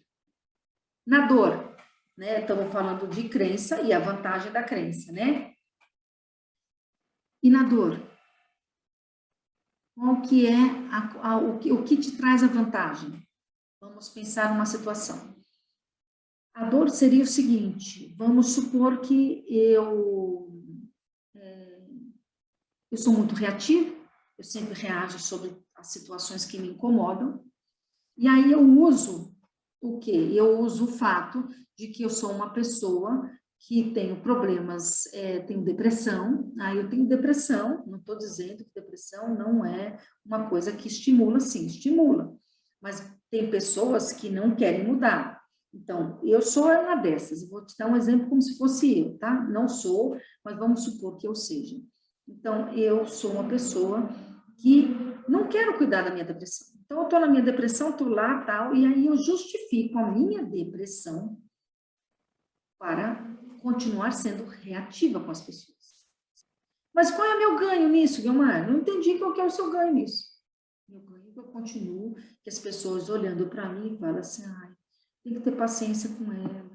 Na dor, né? Estamos falando de crença e a vantagem da crença, né? E na dor? Qual que é o que te traz a vantagem? Vamos pensar numa situação. A dor seria o seguinte, vamos supor que eu sou muito reativo, eu sempre reajo sobre as situações que me incomodam, e aí eu uso o quê? Eu uso o fato de que eu sou uma pessoa que tenho problemas, tenho depressão, eu tenho depressão, não estou dizendo que depressão não é uma coisa que estimula, sim, estimula, mas tem pessoas que não querem mudar. Então, eu sou uma dessas, eu vou te dar um exemplo como se fosse eu, tá? Não sou, mas vamos supor que eu seja. Então, eu sou uma pessoa que não quero cuidar da minha depressão. Então, eu estou na minha depressão, estou lá, tal, e aí eu justifico a minha depressão para continuar sendo reativa com as pessoas. Mas qual é meu ganho nisso, Guilmar? Não entendi qual que é o seu ganho nisso. Meu ganho é que eu continuo, que as pessoas olhando para mim falam assim, tem que ter paciência com ela,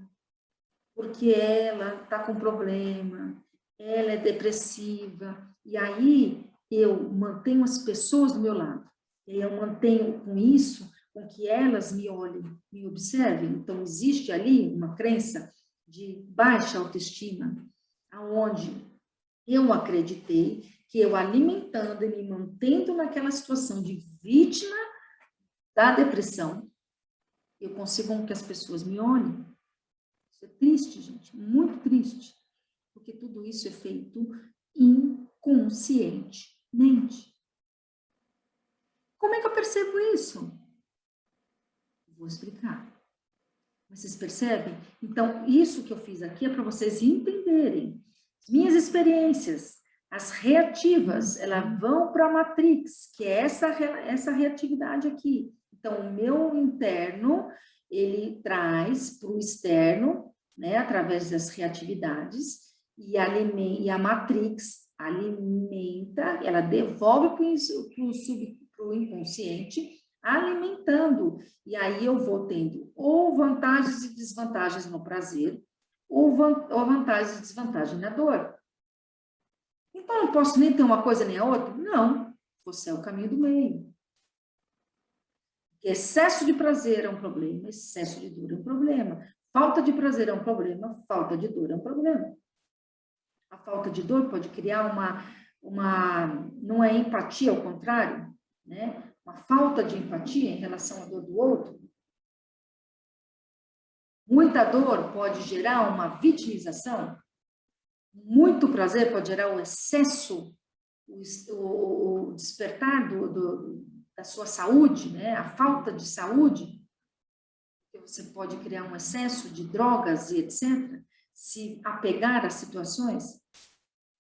porque ela está com problema, ela é depressiva, e aí eu mantenho as pessoas do meu lado, e aí eu mantenho com isso, com que elas me olhem, me observem. Então, existe ali uma crença de baixa autoestima, aonde eu acreditei que eu alimentando e me mantendo naquela situação de vítima da depressão, eu consigo que as pessoas me olhem. Isso é triste, gente, muito triste, porque tudo isso é feito inconscientemente. Como é que eu percebo isso? Vou explicar. Vocês percebem? Então, isso que eu fiz aqui é para vocês entenderem. Minhas experiências, as reativas, elas vão para a matrix, que é essa reatividade aqui. Então, o meu interno, ele traz para o externo, né, através das reatividades, e a matrix alimenta, ela devolve para o inconsciente, alimentando. E aí eu vou tendo ou vantagens e desvantagens no prazer, ou vantagens e desvantagens na dor. Então, eu não posso nem ter uma coisa nem a outra? Não. Você é o caminho do meio. Excesso de prazer é um problema, excesso de dor é um problema. Falta de prazer é um problema, falta de dor é um problema. A falta de dor pode criar não é empatia, ao contrário, né? Uma falta de empatia em relação à dor do outro. Muita dor pode gerar uma vitimização. Muito prazer pode gerar o excesso, o despertar da sua saúde, né? A falta de saúde. Você pode criar um excesso de drogas e etc. Se apegar às situações.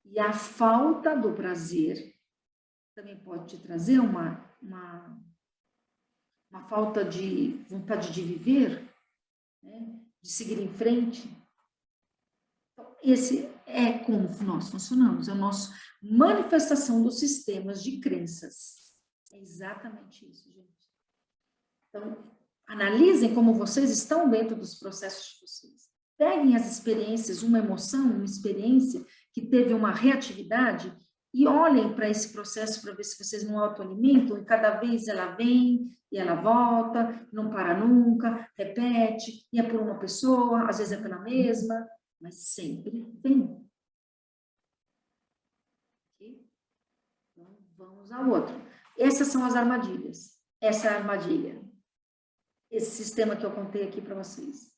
E a falta do prazer também pode te trazer uma falta de vontade de viver, né? De seguir em frente. Então, esse é como nós funcionamos, é a nossa manifestação dos sistemas de crenças. É exatamente isso, gente. Então, analisem como vocês estão dentro dos processos de vocês. Peguem as experiências, uma emoção, uma experiência que teve uma reatividade e olhem para esse processo para ver se vocês não autoalimentam e cada vez ela vem e ela volta, não para nunca, repete, e é por uma pessoa, às vezes é pela mesma, mas sempre vem. Okay? Então, vamos ao outro. Essas são as armadilhas. Essa é a armadilha. Esse sistema que eu contei aqui para vocês.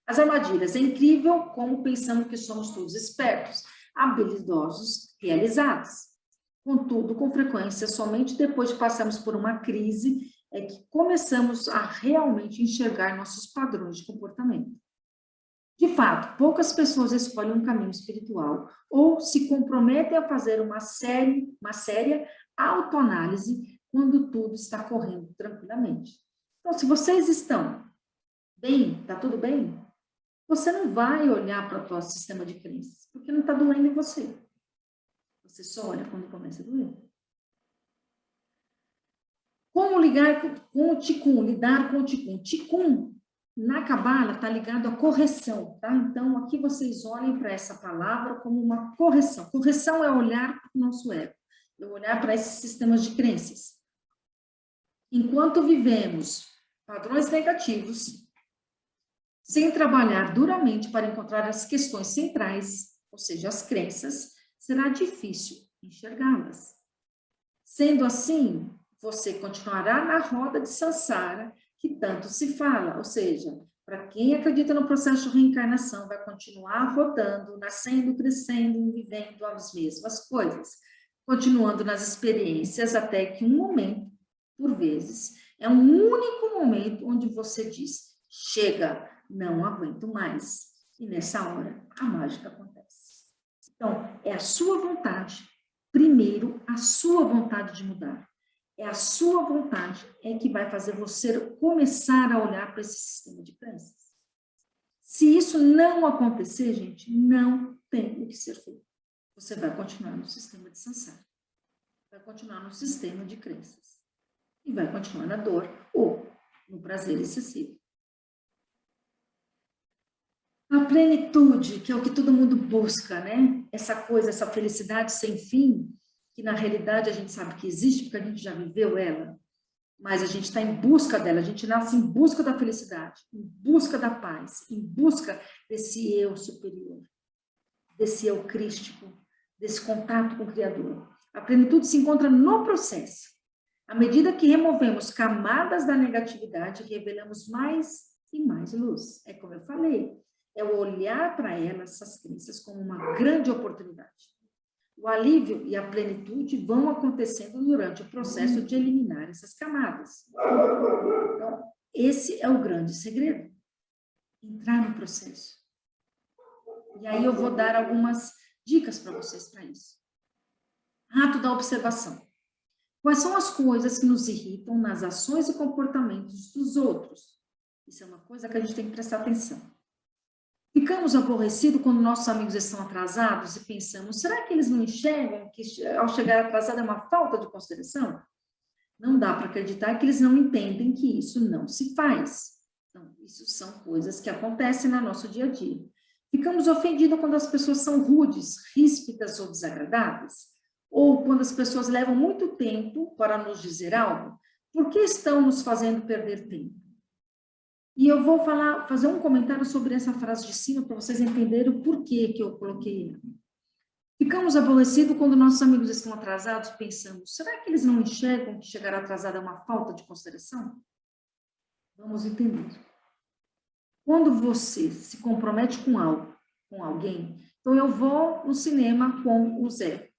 As armadilhas. É incrível como pensamos que somos todos espertos, habilidosos, realizados. Contudo, com frequência, somente depois de passarmos por uma crise é que começamos a realmente enxergar nossos padrões de comportamento. De fato, poucas pessoas escolhem um caminho espiritual ou se comprometem a fazer uma séria autoanálise quando tudo está correndo tranquilamente. Então, se vocês estão bem, está tudo bem, você não vai olhar para o seu sistema de crenças, porque não está doendo em você. Você só olha quando começa a doer. Como lidar com o Ticum? Lidar com o Ticum. Ticum, na Cabala, está ligado à correção, tá? Então, aqui vocês olhem para essa palavra como uma correção. Correção é olhar para o nosso ego, é olhar para esses sistemas de crenças. Enquanto vivemos padrões negativos, sem trabalhar duramente para encontrar as questões centrais, ou seja, as crenças, será difícil enxergá-las. Sendo assim, você continuará na roda de samsara que tanto se fala, ou seja, para quem acredita no processo de reencarnação, vai continuar rodando, nascendo, crescendo, vivendo as mesmas coisas, continuando nas experiências até que um momento, por vezes, é um único momento onde você diz, chega, não aguento mais. E nessa hora, a mágica acontece. Então, é a sua vontade, primeiro, a sua vontade de mudar. É a sua vontade que vai fazer você começar a olhar para esse sistema de crenças. Se isso não acontecer, gente, não tem o que ser feito. Você vai continuar no sistema de samsara. Vai continuar no sistema de crenças. E vai continuar na dor ou no prazer excessivo. A plenitude, que é o que todo mundo busca, né? Essa coisa, essa felicidade sem fim, que na realidade a gente sabe que existe, porque a gente já viveu ela, mas a gente está em busca dela, a gente nasce em busca da felicidade, em busca da paz, em busca desse eu superior, desse eu crístico, desse contato com o Criador. A plenitude se encontra no processo. À medida que removemos camadas da negatividade, revelamos mais e mais luz. É como eu falei, é o olhar para elas, essas crenças, como uma grande oportunidade. O alívio e a plenitude vão acontecendo durante o processo de eliminar essas camadas. Então, esse é o grande segredo. Entrar no processo. E aí eu vou dar algumas dicas para vocês para isso. Ato da observação. Quais são as coisas que nos irritam nas ações e comportamentos dos outros? Isso é uma coisa que a gente tem que prestar atenção. Ficamos aborrecidos quando nossos amigos estão atrasados e pensamos, será que eles não enxergam que ao chegar atrasado é uma falta de consideração? Não dá para acreditar que eles não entendem que isso não se faz. Então, isso são coisas que acontecem no nosso dia a dia. Ficamos ofendidos quando as pessoas são rudes, ríspidas ou desagradáveis? Ou quando as pessoas levam muito tempo para nos dizer algo? Por que estão nos fazendo perder tempo? E eu vou fazer um comentário sobre essa frase de cima para vocês entenderem o porquê que eu coloquei. Ficamos aborrecidos quando nossos amigos estão atrasados e pensamos, será que eles não enxergam que chegar atrasado é uma falta de consideração? Vamos entender. Quando você se compromete com algo, com alguém, então eu vou no cinema com o Zé.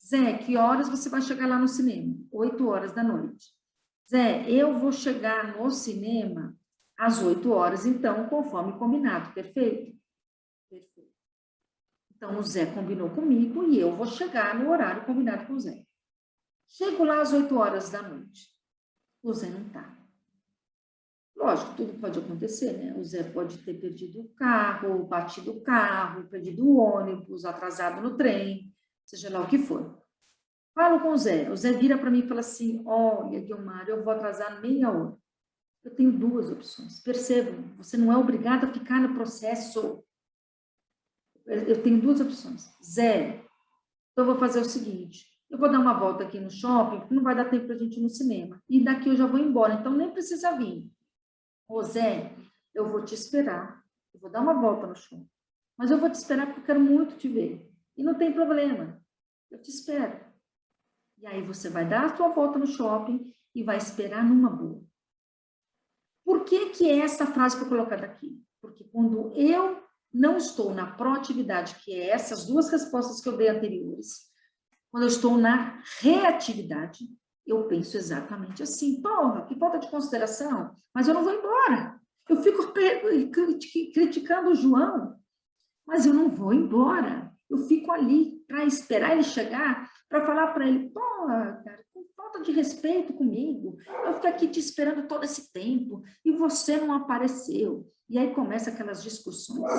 Zé, que horas você vai chegar lá no cinema? 8h da noite. Zé, eu vou chegar no cinema às 8h, então, conforme combinado, perfeito? Perfeito. Então, o Zé combinou comigo e eu vou chegar no horário combinado com o Zé. Chego lá às 8h da noite. O Zé não está. Lógico, tudo pode acontecer, né? O Zé pode ter perdido o carro, batido o carro, perdido o ônibus, atrasado no trem, seja lá o que for. Falo com o Zé vira para mim e fala assim, olha, Guilmar, eu vou atrasar meia hora. Eu tenho duas opções. Percebam, você não é obrigado a ficar no processo. Eu tenho duas opções. Zé, então eu vou fazer o seguinte, eu vou dar uma volta aqui no shopping, porque não vai dar tempo para a gente ir no cinema. E daqui eu já vou embora, então nem precisa vir. Ô Zé, eu vou te esperar. Eu vou dar uma volta no shopping. Mas eu vou te esperar porque eu quero muito te ver. E não tem problema. Eu te espero. E aí você vai dar a sua volta no shopping e vai esperar numa boa. Por que é essa frase que eu colocada aqui? Porque quando eu não estou na proatividade, que é essas duas respostas que eu dei anteriores, quando eu estou na reatividade, eu penso exatamente assim, porra, que falta de consideração, mas eu não vou embora. Eu fico criticando o João, mas eu não vou embora. Eu fico ali para esperar ele chegar, para falar para ele, porra, cara, com falta de respeito comigo, eu fico aqui te esperando todo esse tempo e você não apareceu. E aí começa aquelas discussões.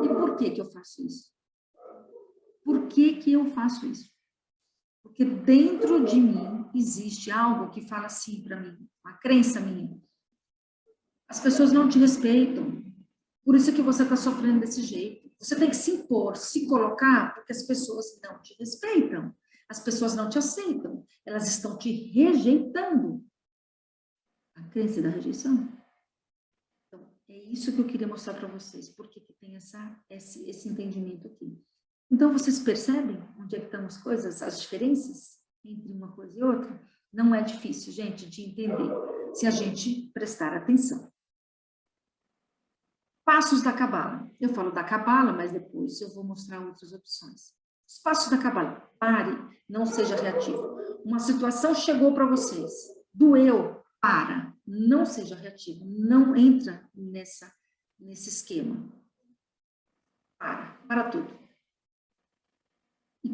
E por que que eu faço isso? Por que que eu faço isso? Porque dentro de mim existe algo que fala assim para mim, uma crença minha. As pessoas não te respeitam. Por isso que você está sofrendo desse jeito. Você tem que se impor, se colocar, porque as pessoas não te respeitam. As pessoas não te aceitam. Elas estão te rejeitando. A crença da rejeição. Então, é isso que eu queria mostrar para vocês. Por que tem esse entendimento aqui. Então, vocês percebem onde é que estão as coisas, as diferenças entre uma coisa e outra? Não é difícil, gente, de entender, se a gente prestar atenção. Passos da Cabala. Eu falo da Cabala, mas depois eu vou mostrar outras opções. Os passos da Cabala. Pare, não seja reativo. Uma situação chegou para vocês. Doeu, para. Não seja reativo. Não entra nesse esquema. Para tudo. E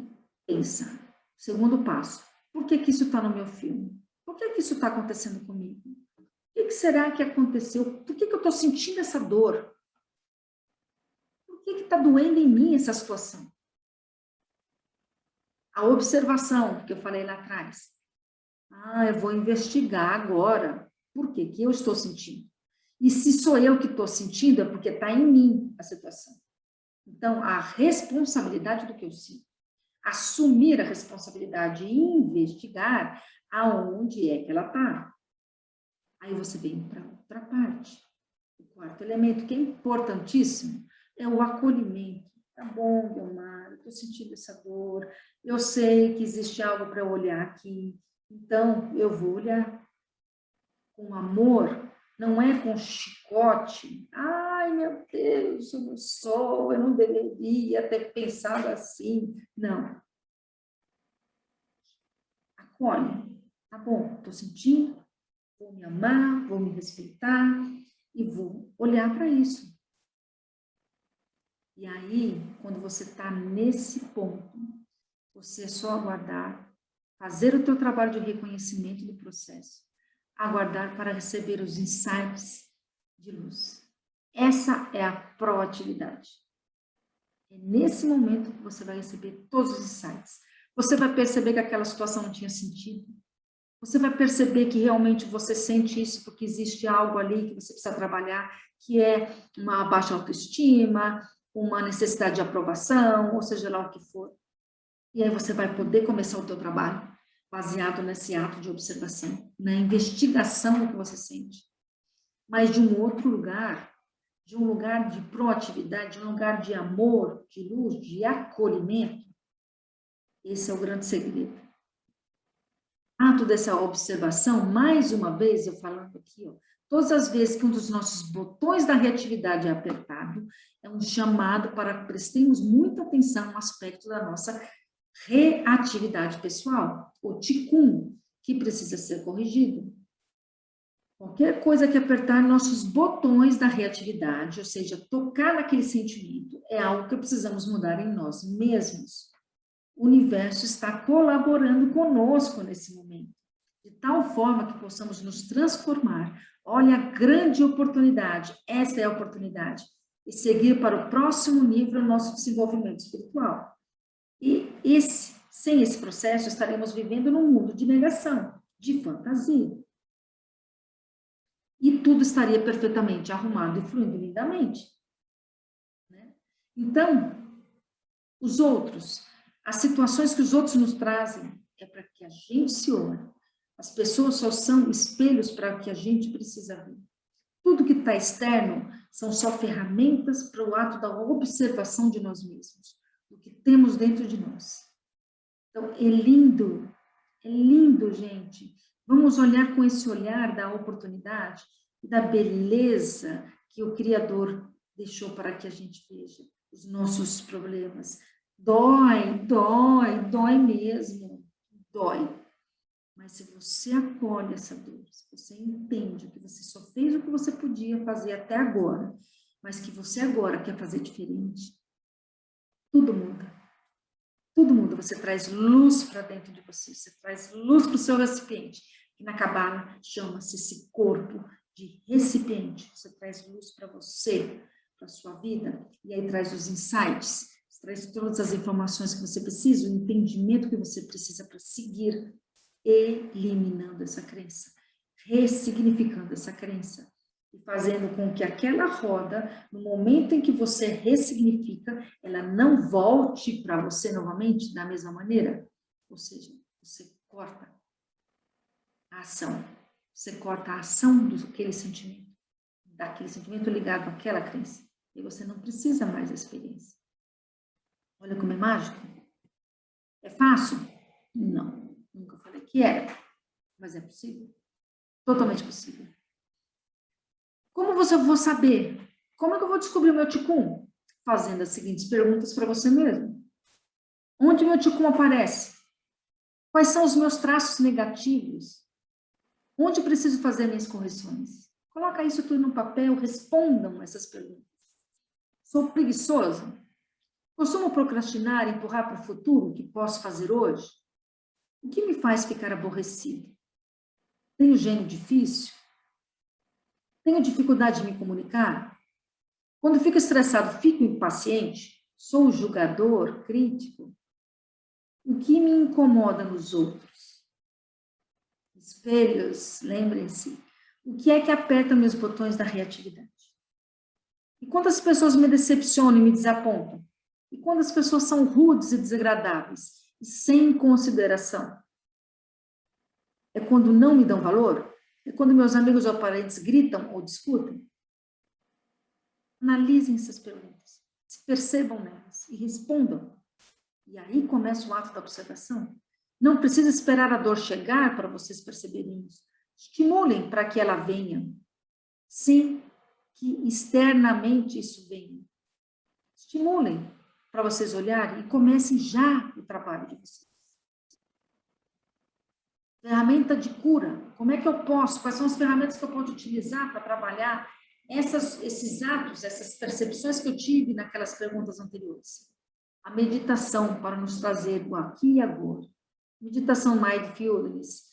pensa. Segundo passo. Por que que isso está no meu filme? Por que que isso está acontecendo comigo? O que será que aconteceu? Por que que eu estou sentindo essa dor? Por que está doendo em mim essa situação? A observação que eu falei lá atrás. Eu vou investigar agora. Por que que eu estou sentindo? E se sou eu que estou sentindo, é porque está em mim a situação. Então, a responsabilidade do que eu sinto. Assumir a responsabilidade e investigar aonde é que ela está. Aí você vem para outra parte. O quarto elemento, que é importantíssimo, é o acolhimento. Tá bom, Guilmar, eu estou sentindo essa dor, eu sei que existe algo para eu olhar aqui, então eu vou olhar com amor, não é com chicote. Ai, meu Deus, eu não deveria ter pensado assim. Não. Acolhe. Tá bom, estou sentindo, vou me amar, vou me respeitar e vou olhar para isso. E aí, quando você está nesse ponto, você é só aguardar, fazer o teu trabalho de reconhecimento do processo, aguardar para receber os insights de luz. Essa é a proatividade. É nesse momento que você vai receber todos os insights. Você vai perceber que aquela situação não tinha sentido. Você vai perceber que realmente você sente isso porque existe algo ali que você precisa trabalhar, que é uma baixa autoestima, uma necessidade de aprovação, ou seja lá o que for. E aí você vai poder começar o teu trabalho baseado nesse ato de observação, na investigação do que você sente. Mas de um outro lugar, de um lugar de proatividade, de um lugar de amor, de luz, de acolhimento. Esse é o grande segredo. Ato dessa observação, mais uma vez, eu falando aqui, ó, todas as vezes que um dos nossos botões da reatividade é apertado, é um chamado para que prestemos muita atenção no aspecto da nossa reatividade pessoal, o ticum, que precisa ser corrigido. Qualquer coisa que apertar nossos botões da reatividade, ou seja, tocar naquele sentimento, é algo que precisamos mudar em nós mesmos. O universo está colaborando conosco nesse momento, de tal forma que possamos nos transformar. Olha a grande oportunidade, essa é a oportunidade, e seguir para o próximo nível do nosso desenvolvimento espiritual. E sem esse processo, estaremos vivendo num mundo de negação, de fantasia. E tudo estaria perfeitamente arrumado e fluindo lindamente. Né? Então, os outros, as situações que os outros nos trazem, é para que a gente se olhe. As pessoas só são espelhos para o que a gente precisa ver. Tudo que está externo são só ferramentas para o ato da observação de nós mesmos, do que temos dentro de nós. Então, é lindo, gente. Vamos olhar com esse olhar da oportunidade e da beleza que o Criador deixou para que a gente veja os nossos problemas. Dói mesmo, dói. Mas se você acolhe essa dor, se você entende que você só fez o que você podia fazer até agora, mas que você agora quer fazer diferente, tudo muda. Tudo muda. Você traz luz para dentro de você, você traz luz para o seu recipiente. E na Cabala chama-se esse corpo de recipiente. Você traz luz para você, para a sua vida, e aí traz os insights, traz todas as informações que você precisa, o entendimento que você precisa para seguir eliminando essa crença, ressignificando essa crença e fazendo com que aquela roda, no momento em que você ressignifica, ela não volte para você novamente da mesma maneira. Ou seja, você corta a ação, você corta a ação daquele sentimento ligado àquela crença. E você não precisa mais da experiência. Olha como é mágico. É fácil? Não. Nunca falei que era, mas é possível. Totalmente possível. Como você vou saber? Como é que eu vou descobrir o meu ticum? Fazendo as seguintes perguntas para você mesmo. Onde meu ticum aparece? Quais são os meus traços negativos? Onde preciso fazer minhas correções? Coloca isso tudo no papel, respondam essas perguntas. Sou preguiçoso? Costumo procrastinar e empurrar para o futuro o que posso fazer hoje? O que me faz ficar aborrecido? Tenho gênio difícil? Tenho dificuldade de me comunicar? Quando fico estressado, fico impaciente? Sou julgador, crítico? O que me incomoda nos outros? Espelhos, lembrem-se. O que é que aperta meus botões da reatividade? E quando as pessoas me decepcionam e me desapontam? E quando as pessoas são rudes e desagradáveis e sem consideração? É quando não me dão valor? É quando meus amigos ou parentes gritam ou discutem? Analisem essas perguntas, se percebam nelas e respondam. E aí começa o ato da observação. Não precisa esperar a dor chegar para vocês perceberem isso. Estimulem para que ela venha, sem que externamente isso venha. Estimulem para vocês olharem e comecem já o trabalho de vocês. Ferramenta de cura. Como é que eu posso? Quais são as ferramentas que eu posso utilizar para trabalhar esses atos, essas percepções que eu tive naquelas perguntas anteriores? A meditação para nos trazer o aqui e agora. Meditação mindfulness,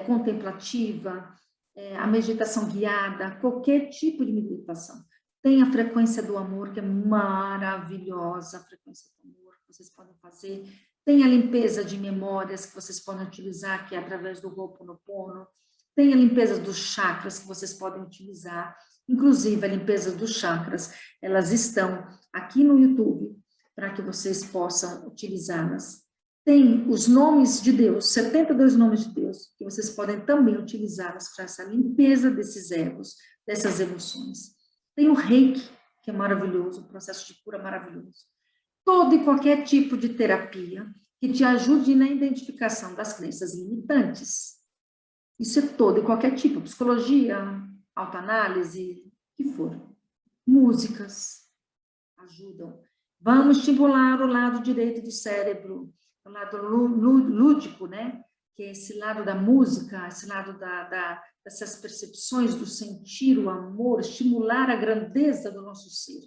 contemplativa, a meditação guiada, qualquer tipo de meditação. Tem a frequência do amor, que é maravilhosa, a frequência do amor que vocês podem fazer. Tem a limpeza de memórias que vocês podem utilizar, que é através do Ho'oponopono. Tem a limpeza dos chakras que vocês podem utilizar. Inclusive, a limpeza dos chakras, elas estão aqui no YouTube, para que vocês possam utilizá-las. Tem os nomes de Deus, 72 nomes de Deus, que vocês podem também utilizá-las para essa limpeza desses egos, dessas emoções. Tem o Reiki, que é maravilhoso, um processo de cura maravilhoso. Todo e qualquer tipo de terapia que te ajude na identificação das crenças limitantes. Isso é todo e qualquer tipo, psicologia, autoanálise, o que for. Músicas ajudam. Vamos estimular o lado direito do cérebro, o lado lúdico, né? Que é esse lado da música, esse lado dessas percepções do sentir o amor, estimular a grandeza do nosso ser.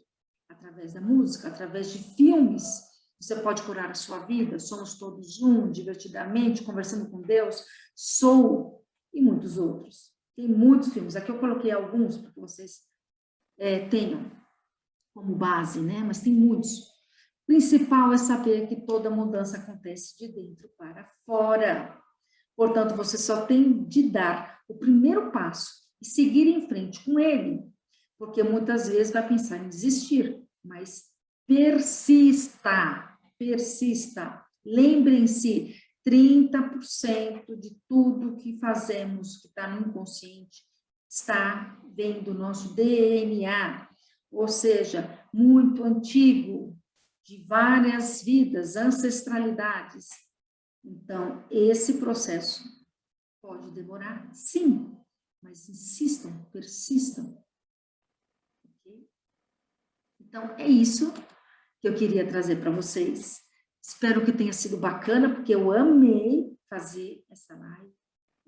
Através da música, através de filmes, você pode curar a sua vida. Somos todos um, divertidamente, conversando com Deus, Soul e muitos outros. Tem muitos filmes. Aqui eu coloquei alguns para que vocês tenham como base, né? Mas tem muitos. O principal é saber que toda mudança acontece de dentro para fora. Portanto, você só tem de dar o primeiro passo e seguir em frente com ele, porque muitas vezes vai pensar em desistir, mas persista, persista. Lembrem-se, 30% de tudo que fazemos, que está no inconsciente, vem do nosso DNA, ou seja, muito antigo, de várias vidas, ancestralidades. Então, esse processo pode demorar, sim, mas insistam, persistam. Okay? Então, é isso que eu queria trazer para vocês. Espero que tenha sido bacana, porque eu amei fazer essa live.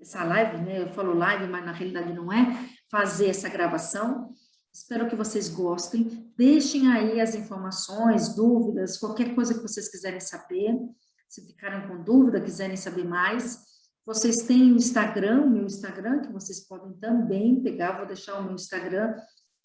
essa live, né? Eu falo live, mas na realidade não é, fazer essa gravação. Espero que vocês gostem. Deixem aí as informações, dúvidas, qualquer coisa que vocês quiserem saber. Se ficaram com dúvida, quiserem saber mais, vocês têm o Instagram, meu Instagram, que vocês podem também pegar. Vou deixar o meu Instagram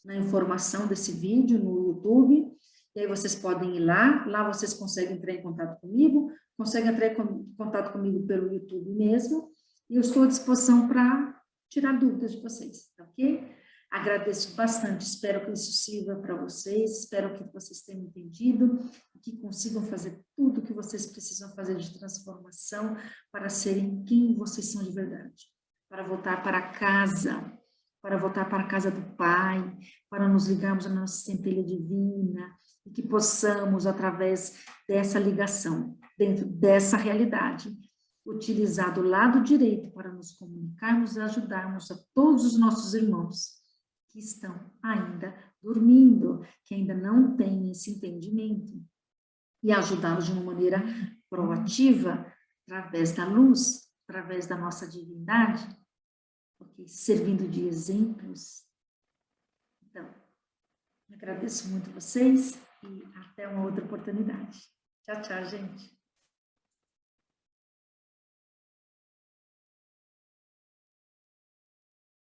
na informação desse vídeo no YouTube. E aí vocês podem ir lá vocês conseguem entrar em contato comigo, conseguem entrar em contato comigo pelo YouTube mesmo, e eu estou à disposição para tirar dúvidas de vocês, tá ok? Agradeço bastante, espero que isso sirva para vocês, espero que vocês tenham entendido e que consigam fazer tudo o que vocês precisam fazer de transformação para serem quem vocês são de verdade, para voltar para casa do Pai, para nos ligarmos à nossa centelha divina e que possamos, através dessa ligação, dentro dessa realidade, utilizar do lado direito para nos comunicarmos e ajudarmos a todos os nossos irmãos que estão ainda dormindo, que ainda não têm esse entendimento, e ajudá-los de uma maneira proativa, através da luz, através da nossa divindade, porque servindo de exemplos. Então, agradeço muito vocês e até uma outra oportunidade. Tchau, tchau, gente.